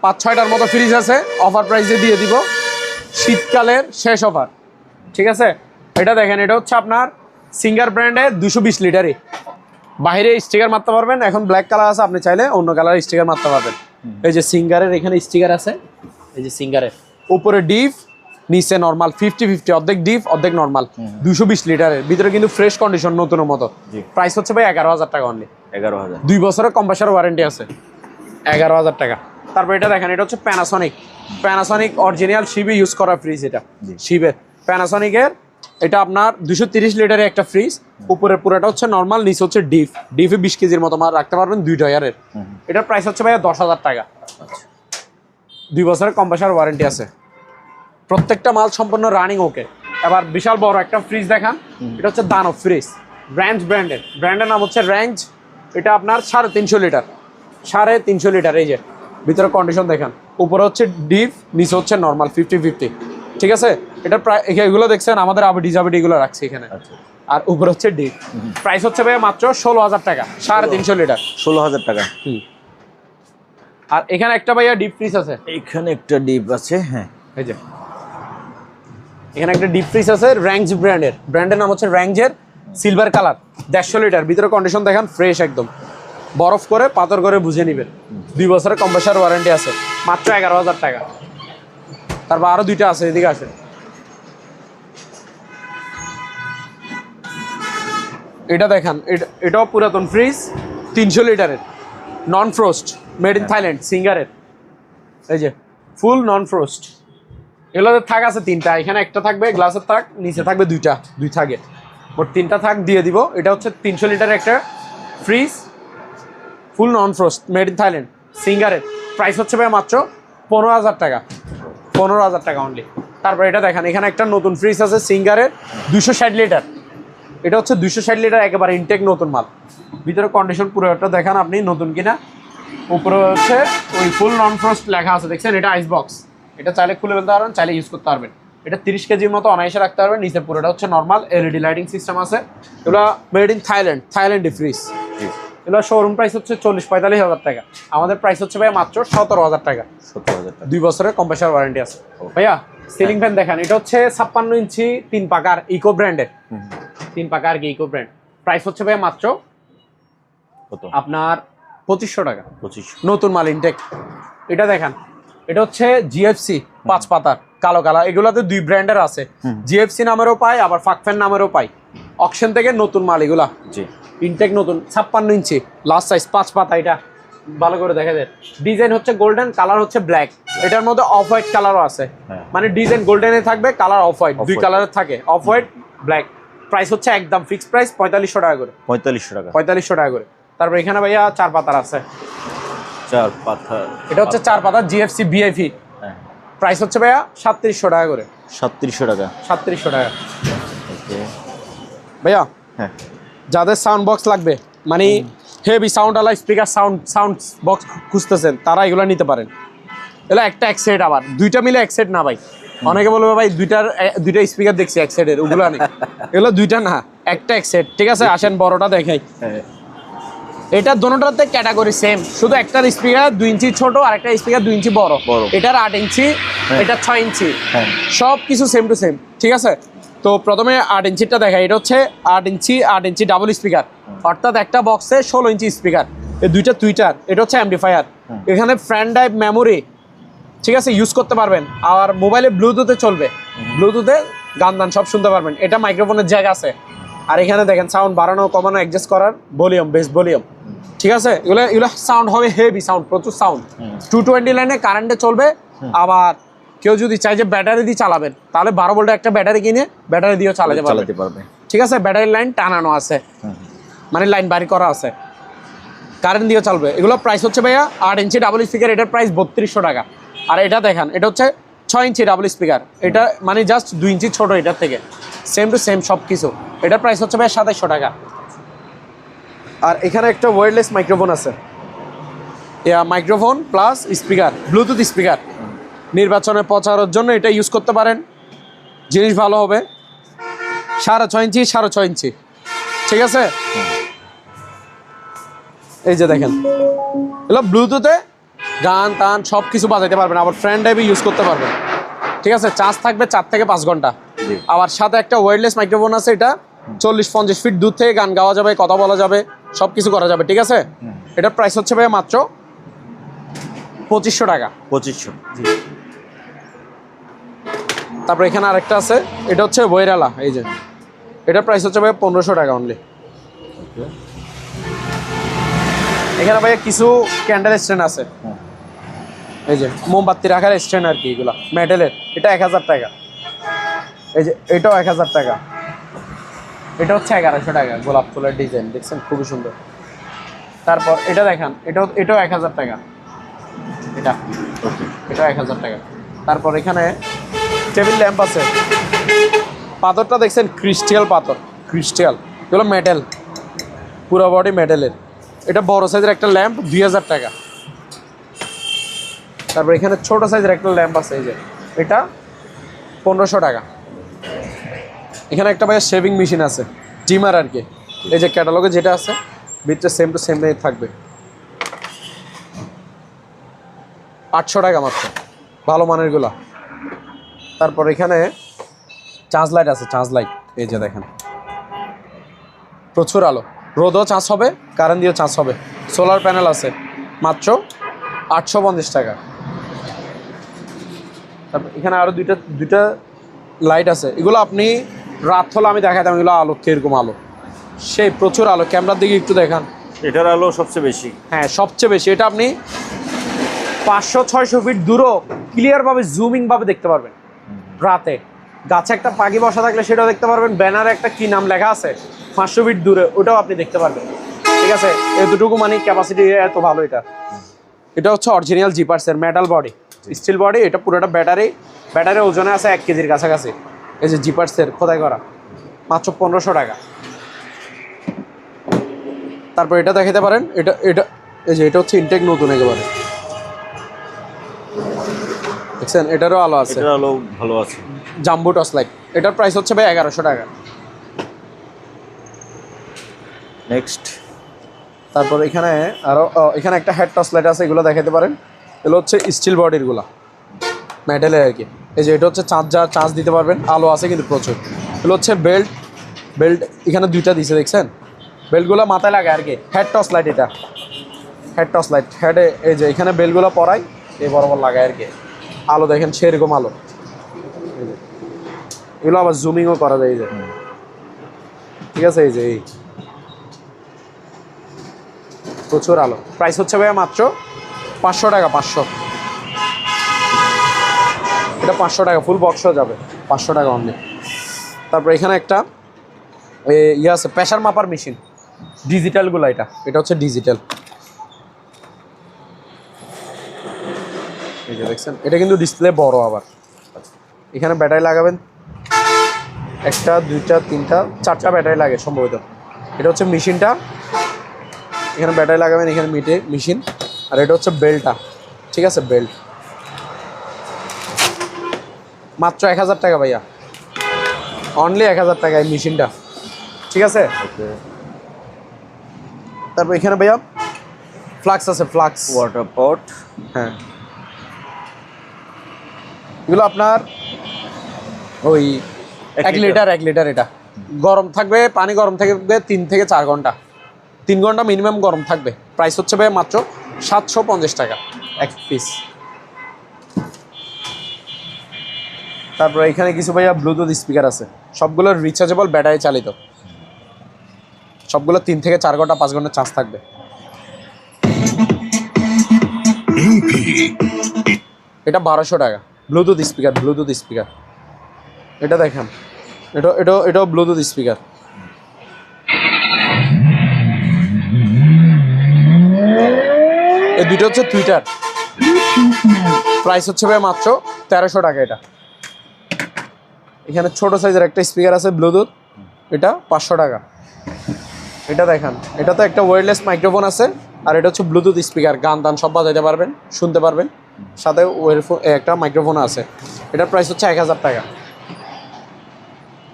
5-6টার মতো ফ্রিজ আছে, অফার প্রাইসে দিয়ে দিব, শীতকালের শেষ অফার। ঠিক আছে, এটা দেখেন, এটা হচ্ছে আপনার সিঙ্গার ব্র্যান্ডের 220 লিটারই। বাইরে স্টিকার মারতে পারবেন, এখন ব্ল্যাক কালার আছে, আপনি চাইলে অন্য কালারের স্টিকার মারতে পারবেন। এই যে সিঙ্গারের এখানে স্টিকার আছে। এই যে সিঙ্গারের উপরে ডিপ, নিচে নরমাল, 50-50, অর্ধেক ডিপ অর্ধেক নরমাল। 220 লিটারের ভিতরে কিন্তু ফ্রেশ কন্ডিশন, নতুনের মতো। প্রাইস হচ্ছে ভাই 11000 টাকা অনলি। 11000। 2 বছরের কম্প্রেসর ওয়ারেন্টি আছে। 11000 টাকা। তারপর এটা দেখেন, এটা হচ্ছে প্যানাসনিক অরিজিনাল শিবে ইউজ করা ফ্রিজ। এটা শিবের প্যানাসনিকের। এটা আপনার 230 লিটারের একটা ফ্রিজ। উপরের পুরোটা হচ্ছে নরমাল, নিচে হচ্ছে ডিপে 20 কেজির মতো মাল রাখতে পারবেন, 2 ডয়ারের। এটার প্রাইস হচ্ছে ভাইয়া 10000 টাকা। 2 বছরের কম্প্রেসার ওয়ারেন্টি আছে, প্রত্যেকটা মাল সম্পূর্ণ রানিং ওকে। এবার বিশাল বড় একটা ফ্রিজ দেখান, এটা হচ্ছে দানব ফ্রিজ, রেঞ্জ ব্র্যান্ডের নাম হচ্ছে রেঞ্জ। এটা আপনার 350 লিটার, 350 লিটার। এই যে ভিতরে কন্ডিশন দেখান, উপরে হচ্ছে ডিপ, নিচে হচ্ছে নর্মাল 50-50, ঠিক আছে। এটা প্রায় এগুলো দেখছেন আমাদের আবিডি এগুলো রাখছে এখানে, আচ্ছা। আর উপরে হচ্ছে ডিপ। প্রাইস হচ্ছে ভাই মাত্র 16,000 টাকা, 350 লিটার, 16,000 টাকা। আর এখানে একটা ভাইয়া ডিপ ফ্রিজ আছে, এখানে একটা ডিপ আছে, হ্যাঁ এই যে এখানে একটা ডিপ ফ্রিজ আছে ব্র্যান্ডের নাম হচ্ছে র্যাঞ্জের, সিলভার কালার, 150 লিটার। ভিতরে কন্ডিশন দেখান ফ্রেশ একদম, বরফ করে পাথর করে বুঝে নেবেন। 2 বছরের কম্প্রেসার ওয়ারেন্টি আছে, মাত্র 11,000 টাকা। তারপর আরো দুইটা আছে, এদিকে আসে। এটা দেখান, এটাও পুরাতন ফ্রিজ, 300 লিটারের, নন ফ্রোস্ট, মেড ইন থাইল্যান্ড, সিঙ্গারের। এই যে ফুল নন ফ্রোস্ট। এগুলোতে থাক আছে 3টা, এখানে একটা থাকবে গ্লাসের থাক, নিচে থাকবে 2 থাকে, মোট 3টা থাক দিয়ে দিব। এটা হচ্ছে 300 লিটার একটা fridge, full non frost, made in Thailand, সিঙ্গারের। প্রাইস হচ্ছে ভাই মাত্র 15,000 টাকা, 15,000 টাকা অনলি। তারপর এটা দেখেন, এখানে একটা নতুন ফ্রিজ আছে সিঙ্গারের, 260 লিটার। এটা হচ্ছে 260 লিটার, একেবারে ইনটেক নতুন মাল। ভিতরে কন্ডিশন পুরোটা দেখান আপনি নতুন কিনা। উপরে হচ্ছে ওই ফুল নন ফ্রোস্ট লেখা আছে, দেখছেন? এটা আইস বক্স, এটা চাইলে খুলে ফেলতে পারবেন, চাইলে ইউজ করতে পারবেন। এটা 30 কেজির মতো অনায়াসে রাখতে পারবেন। নিচে পুরোটা হচ্ছে নর্মাল এলইডি লাইটিং সিস্টেম আছে। এগুলো মেড ইন থাইল্যান্ডি ফ্রিজ। এগুলো শোরুম প্রাইস হচ্ছে 40-45 হাজার টাকা, আমাদের প্রাইস হচ্ছে ভাইয়া মাত্র 17,000 টাকা। 17,000 টাকা, 2 বছরের কম্প্রেসার ওয়ারেন্টি আছে। ভাইয়া সিলিং ফ্যান দেখান, এটা হচ্ছে 56 ইঞ্চি 3 পাকার ইকো ব্র্যান্ডের, 3 পাকার ইকো ব্র্যান্ড। প্রাইস হচ্ছে ভাইয়া মাত্র কত? আপনার 2500 টাকা, 25। নতুন মাল ইনটেক। এটা দেখান, এটা হচ্ছে জিএফসি 5 পাতার কালো কালার। এগুলাতে 2 ব্র্যান্ডের আছে, জিএফসি নামেরও পাই, আবার ফাকফ্যান নামেরও পাই। অকশন থেকে নতুন মাল এগুলা, জি ইনটেক নতুন, 56 ইঞ্চি লাস্ট সাইজ, 5 পাতা। এটা ভালো করে দেখা যায়, ডিজাইন হচ্ছে গোল্ডেন, কালার হচ্ছে ব্ল্যাক। এটার মধ্যে অফ হোয়াইট কালারও আছে, মানে ডিজাইন গোল্ডেনে থাকবে, কালার অফ হোয়াইট, 2 কালারের থাকে, অফ হোয়াইট ব্ল্যাক। প্রাইস হচ্ছে একদম ফিক্স প্রাইস 4500 টাকা করে, 4500 টাকা, 4500 টাকা করে। তারপর এখানে ভাইয়া 4 পাতার আছে, 4 পাতা। এটা হচ্ছে 4 পাতার জিএফসি ভিআইপি, প্রাইস হচ্ছে ভাইয়া 3700 টাকা করে, 3700 টাকা, 3700 টাকা। ওকে ভাইয়া হ্যাঁ, যাদের সাউন্ড বক্স লাগবে, মানে হেভি সাউন্ড আলা স্পিকার, সাউন্ড বক্স খুঁজতেছেন, তারা এগুলো নিতে পারেন। এগুলো একটা এক সেট, আবার 2টা মিলে এক সেট না ভাই। অনেকে বলবে ভাই দুইটা স্পিকার দেখছি এক সেটের, ওগুলো নেই। এগুলো 2টা না, একটা এক সেট, ঠিক আছে। আসেন বড়টা দেখাই। এটা দোনোটাতে ক্যাটাগরি সেম, শুধু একটার স্পিকার 2 ইঞ্চি ছোট, আর একটা স্পিকার 2 ইঞ্চি বড়। এটার 8 ইঞ্চি, এটা 6 ইঞ্চি, সব কিছু সেম টু সেম, ঠিক আছে। তো প্রথমে 8 ইঞ্চিটা দেখাই। এটা হচ্ছে 8 ইঞ্চি ডাবল স্পিকার, অর্থাৎ একটা বক্সে 16 ইঞ্চি স্পিকার। এই 2টা টুইটার, এটা হচ্ছে অ্যাম্পলিফায়ার। এখানে ফ্যান ড্রাইভ, মেমোরি, ঠিক আছে, ইউজ করতে পারবেন। আর মোবাইলে ব্লুটুথে চলবে, ব্লুটুথে গান সব শুনতে পারবেন। এটা মাইক্রোফোনের জায়গা আছে। আর এখানে দেখেন সাউন্ড বাড়ানো কমানো অ্যাডজাস্ট করার ভলিউম, বেস ভলিউম, ঠিক আছে। এগুলো সাউন্ড হবে হেভি সাউন্ড, প্রচুর সাউন্ড। 220 লাইনে কারেন্টে চলবে। আবার কেউ যদি চাই যে ব্যাটারি দিয়ে চালাবেন, তাহলে 12 ভোল্টের একটা ব্যাটারি কিনে ব্যাটারি দিয়েও চালাতে পারবে, ঠিক আছে। ব্যাটারি লাইন টানানো আছে, মানে লাইন বাড়ি করা আছে, কারেন্ট দিয়েও চলবে। এগুলো প্রাইস হচ্ছে ভাইয়া 8 ইঞ্চি ডাবল স্পিকার, এটার প্রাইস 3200 টাকা। আর এটা দেখেন, এটা হচ্ছে 6 ইঞ্চি ডাবল স্পিকার, এটা মানে জাস্ট 2 ইঞ্চি ছোট, এটার থেকে সেম টু সেম সব কিছু। এটার প্রাইস হচ্ছে ভাই 2700 টাকা। আর এখানে একটা ওয়্যারলেস মাইক্রোফোন আছে, microphone plus speaker, Bluetooth speaker. নির্বাচনে প্রচারের জন্য এটা ইউজ করতে পারেন, জিনিস ভালো হবে। 6.5 ইঞ্চি, ঠিক আছে। এই যে দেখেন, এগুলো ব্লুটুথে গান টান সব কিছু বাজাইতে পারবেন, আবার ফ্রেন্ড ড্রাইভে ইউজ করতে পারবেন, ঠিক আছে। চার্জ থাকবে 4 থেকে 5 ঘন্টা। আবার সাথে একটা ওয়্যারলেস মাইক্রোফোন আছে, এটা 40-50 ফিট দূর থেকে গান গাওয়া যাবে, কথা বলা যাবে, সব কিছু করা যাবে, ঠিক আছে। এটার প্রাইস হচ্ছে ভাই মাত্র 2500 টাকা, 2500। তারপর এখানে আরেকটা আছে, এটা হচ্ছে বইরালা, এই যে এটার প্রাইস হচ্ছে ভাই 1500 টাকা অনলি। এখানে ভাই কিছু ক্যান্ডেল স্ট্যান্ড আছে, এই যে মোমবাতি রাখার স্ট্যান্ড আর কি, এগুলা মেটালের। এটা 1000 টাকা। এই যে এটাও 1000 টাকা। এটা হচ্ছে 1100 টাকা, গোলাপ ফুলের ডিজাইন, দেখছেন খুবই সুন্দর। তারপর এটা দেখেন, এটাও 1000 টাকা। এটা এটা 1000 টাকা। তারপর এখানে টেবিল ল্যাম্প আছে, পাথরটা দেখছেন ক্রিস্টাল পাথর, ক্রিস্টাল, এগুলো মেটাল, পুরো বডি মেটালের। এটা বড় সাইজের একটা ল্যাম্প 2000 টাকা। তারপর এখানে ছোট সাইজের একটা ল্যাম্প আছে, এই যে এটা 1500 টাকা। এখানে একটা ভাইয়া শেভিং মেশিন আছে, ট্রিমার আর কি, এই যে ক্যাটালগে যেটা আছে ভিতরে সেম টু সেম থাকবে, 800 টাকা মাত্র, ভালো মানের গুলা। তারপর এখানে চার্জ লাইট আছে, চার্জ লাইট, এই যে দেখেন প্রচুর আলো, রোদও চার্জ হবে, কারেন্ট দিয়েও চার্জ হবে। সোলার প্যানেল আছে মাত্র 850 টাকা। তারপর এখানে আরও দুইটা লাইট আছে, এগুলো আপনি রাত হলে আমি দেখাতাম, এগুলো আলো কীরকম আলো, সেই প্রচুর আলো। ক্যামেরার দিকে একটু দেখান, এটার আলো সবচেয়ে বেশি। হ্যাঁ সবচেয়ে বেশি। এটা আপনি 500-600 ফিট দূরও ক্লিয়ারভাবে জুমিংভাবে দেখতে পারবেন রাতে। গাছে একটা পাখি বসা থাকলে সেটাও দেখতে পারবেন, ব্যানারে একটা কি নাম লেখা আছে 500 ফিট দূরে, ওটাও আপনি দেখতে পারবেন। ঠিক আছে, এতটুকু মানে ক্যাপাসিটি এত ভালো। এটা হচ্ছে অরিজিনাল জিপার্সের মেটাল বডি, স্টিল বডি, এটা পুরোটা ব্যাটারি ওজনে আছে 1 কেজির কাছাকাছি। এই যে জিপার্সের খোদাই করা, মাত্র 1500 টাকা। তারপর এটা দেখাতে পারেন, এটা এই যে এটা হচ্ছে ইনটেক নতুন একেবারে, দেখছেন এটারও আলো আছে, এটার আলো ভালো আছে। জাম্বো টর্চ লাইট, এটার প্রাইস হচ্ছে ভাই 1100 টাকা। নেক্সট, তারপর এখানে আরও এখানে একটা হেড টর্চ লাইট আছে, এগুলো দেখাতে পারেন। এগুলো হচ্ছে স্টিল বডিরগুলো, মেটালের আর কি। এই যে এটা হচ্ছে চার্জ দিতে পারবেন, আলো আছে কিন্তু প্রচুর। এগুলো হচ্ছে বেল্ট এখানে দুইটা দিছে, দেখছেন বেল্টগুলো মাথায় লাগে আর কি। হেড টর্চ লাইট, এটা হেড টর্চ লাইট, হেডে এই যে এখানে বেল্টগুলো পরাই এই বরাবর লাগায় আর কি। আলো দেখেন সেরকম আলো, এগুলো আবার জুমিংও করা যায়, এই যে ঠিক আছে। এই যে এই প্রচুর আলো, প্রাইস হচ্ছে ভাইয়া মাত্র 500 টাকা। 500, এটা 500 টাকা, ফুল বক্সও যাবে 500 টাকা অনলি। তারপর এখানে একটা ইয়ে আছে, প্রেশার মাপার মেশিন, ডিজিটালগুলো, এটা হচ্ছে ডিজিটাল। এই যে দেখছেন, এটা কিন্তু ডিসপ্লে বড় আবার। এখানে ব্যাটারি লাগাবেন, 1টা 2টা 3টা 4টা ব্যাটারি লাগে সম্ভবত। এটা হচ্ছে মেশিনটা, এখানে ব্যাটারি লাগাবেন, এখানে মেশিন। আর এটা হচ্ছে বেল্টটা, ঠিক আছে, বেল্ট মাত্র 1000 টাকা ভাইয়া, অনলি 1000 টাকা এই মেশিনটা, ঠিক আছে। তারপর এখানে ভাইয়া ফ্লাক্স আছে, ফ্লাক্স ওয়াটার পট, হ্যাঁ এগুলো আপনার ওই 1 লিটার। এটা গরম থাকবে, পানি গরম থাকবে 3 থেকে 4 ঘন্টা, 3 ঘন্টা মিনিমাম গরম থাকবে। প্রাইস হচ্ছে ভাই মাত্র 750 টাকা এক পিস। তারপরে এখানে কিছু ভাইয়া ব্লুটুথ স্পিকার আছে, সবগুলো রিচার্জেবল ব্যাটারি চালিত, সবগুলো 3 থেকে 4 ঘন্টা 5 ঘন্টা চার্জ থাকবে। এটা 1200 টাকা ব্লুটুথ স্পিকার। এটা দেখেন, এটাও ব্লুটুথ স্পিকার। এই দুটো হচ্ছে টুইটার, প্রাইস হচ্ছে ভাই মাত্র 1300 টাকা। এটা এখানে ছোট সাইজের একটা স্পিকার আছে ব্লুটুথ, এটা 500 টাকা। এটা দেখেন, এটা তো একটা ওয়্যারলেস মাইক্রোফোন আছে, আর এটা হচ্ছে ব্লুটুথ স্পিকার, গান সব বাজাইতে পারবেন, শুনতে পারবেন, সাথে একটা মাইক্রোফোন আছে। এটার প্রাইস হচ্ছে 1000 টাকা।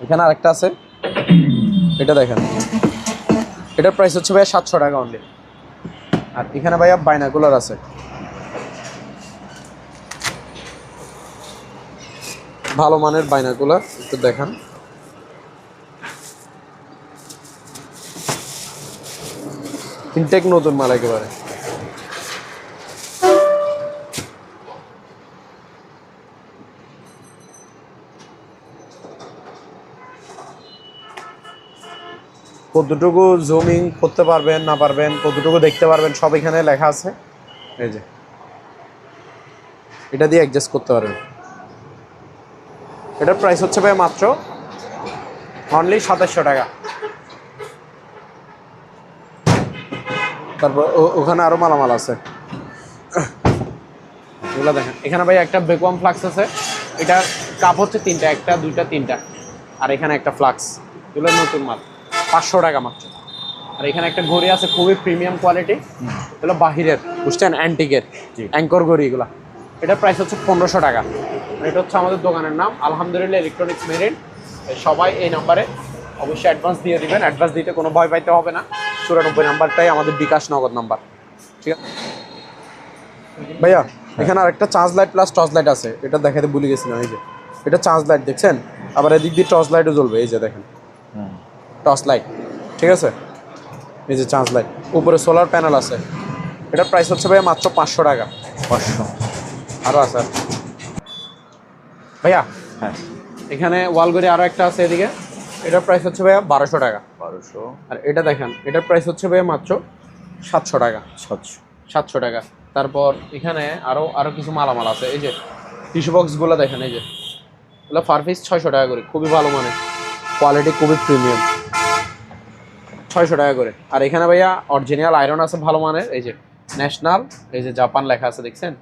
এখানে আরেকটা আছে, এটা দেখেন, এটার প্রাইস হচ্ছে ভাইয়া 700 টাকা অনলি। আর এখানে ভাইয়া বাইনাকুলার আছে, ভালো মানের বাইনাকুলার, একটু দেখান। ইনটেক নতুন মাল একেবারে। কতটুকু জুমিং করতে পারবেন না পারবেন, কতটুকু দেখতে পারবেন, সব এখানে লেখা আছে। এই যে এটা দিয়ে অ্যাডজাস্ট করতে পারবেন। এটার প্রাইস হচ্ছে ভাই মাত্র অনলি 2700 টাকা। তারপর ওখানে আরো মালামাল আছে। এগুলো দেখেন এখানে ভাই একটা ভ্যাকুয়াম ফ্লাক্স আছে, এটা কাপ হচ্ছে 3টা, 1টা 2টা 3টা, আর এখানে একটা ফ্লাক্স, এগুলো নতুন মাল 500 টাকা মাত্র। আর এখানে একটা ঘড়ি আছে খুবই প্রিমিয়াম কোয়ালিটি, এগুলো বাহিরের বুঝছেন, অ্যান্টিকের অ্যাঙ্কর ঘড়ি এগুলো, এটার প্রাইস হচ্ছে 1500 টাকা। আর এটা হচ্ছে আমাদের দোকানের নাম আলহামদুলিল্লাহ ইলেকট্রনিক্স মেরিন। সবাই এই নাম্বারে অবশ্যই অ্যাডভান্স দিয়ে দিবেন, অ্যাডভান্স দিতে কোনো ভয় পাইতে হবে না। 94 নাম্বারটাই আমাদের বিকাশ নগদ নাম্বার, ঠিক আছে ভাইয়া। এখানে আরেকটা charge light plus torch light আছে, এটা দেখাতে ভুলে গেছিলাম। এই যে এটা চার্জ লাইট দেখছেন, আবার এদিক দিয়ে টর্চ লাইটও জ্বলবে, এই যে দেখেন টর্চ লাইট, ঠিক আছে। এই যে চার্জ লাইট, উপরে সোলার প্যানেল আছে, এটার প্রাইস হচ্ছে ভাইয়া মাত্র 500 টাকা। 500। আরও আছে ভাইয়া। হ্যাঁ, এখানে ওয়াল ঘড়ি আরও একটা আছে এদিকে, এটার প্রাইস হচ্ছে ভাইয়া 1200 টাকা। 1200। আর এটা দেখেন, এটার প্রাইস হচ্ছে ভাইয়া মাত্র 700 টাকা। 700 টাকা। তারপর এখানে আরও কিছু মালামাল আছে, এই যে টিস্যু বক্সগুলো দেখেন, এই যে এগুলো পার পিস 600 টাকা করে, খুবই ভালো মানে, কোয়ালিটি খুবই প্রিমিয়াম, 600 টাকা করে। আর এখানে ভাইয়া অরিজিনাল আয়রন আছে ভালো মানের, এই যে ন্যাশনাল, এই যে জাপান লেখা আছে দেখছেন,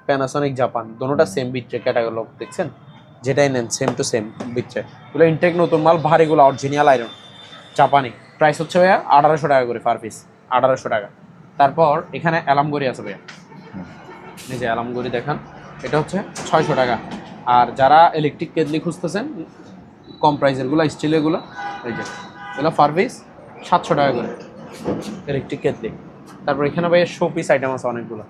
প্যানাসনিক জাপান, দোনোটা সেম বিট্রে ক্যাটাগরি দেখছেন, যেটাই নেন সেম টু সেম বিট্রে। এগুলো ইনটেক নতুন মাল, ভারীগুলো অরিজিনাল আয়রন জাপানি, প্রাইস হচ্ছে ভাইয়া 1800 টাকা করে পার পিস, 1800 টাকা। তারপর এখানে অ্যালার্ম ঘড়ি আছে ভাইয়া, এই যে অ্যালার্ম ঘড়ি দেখান, এটা হচ্ছে 600 টাকা। আর যারা ইলেকট্রিক কেটলি খুঁজতেছেন কম প্রাইসেরগুলো, স্টিলেরগুলো, এই যে এগুলো পার পিস 700 টাকা করে ইলেকট্রিক কেটলি। তারপর এখানে ভাইয়া শো পিস আইটেম আছে অনেকগুলো,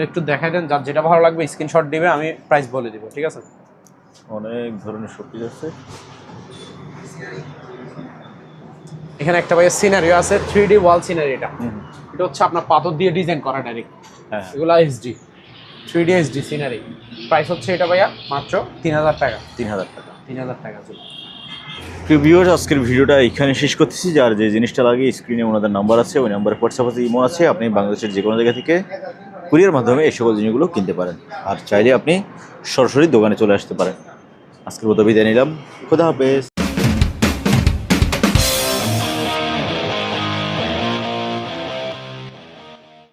একটু দেখাই দেন, যার যেটা ভালো লাগবে স্ক্রিনশট দিবে, আমি প্রাইস বলে দিব, ঠিক আছে। অনেক ধরনের শোপিস আছে। এখানে একটা ভাইয়া সিনারিও আছে, 3D ওয়াল সিনারি, এটা হচ্ছে আপনার পাথর দিয়ে ডিজাইন করা ডাইরেক্ট, হ্যাঁ, এগুলো HD 3D HD scenery, price হচ্ছে এটা ভাইয়া মাত্র 3000 টাকা। 3000 টাকা। 3000 টাকা। প্রিয় ভিউয়ার্স, আজকের ভিডিওটা এখানে শেষ করতেছি। যার যে জিনিসটা লাগে স্ক্রিনে ওনাদের নাম্বার আছে, ওই নাম্বারে হোয়াটসঅ্যাপ আছে, ইমো আছে, আপনি বাংলাদেশের যে কোনো জায়গা থেকে কুরিয়ার মাধ্যমে এই সকল জিনিসগুলো কিনতে পারেন। আর চাইলে আপনি সরাসরি দোকানে চলে আসতে পারেন। আজকের মতো বিদায় নিলাম, খোদা হাফেজ।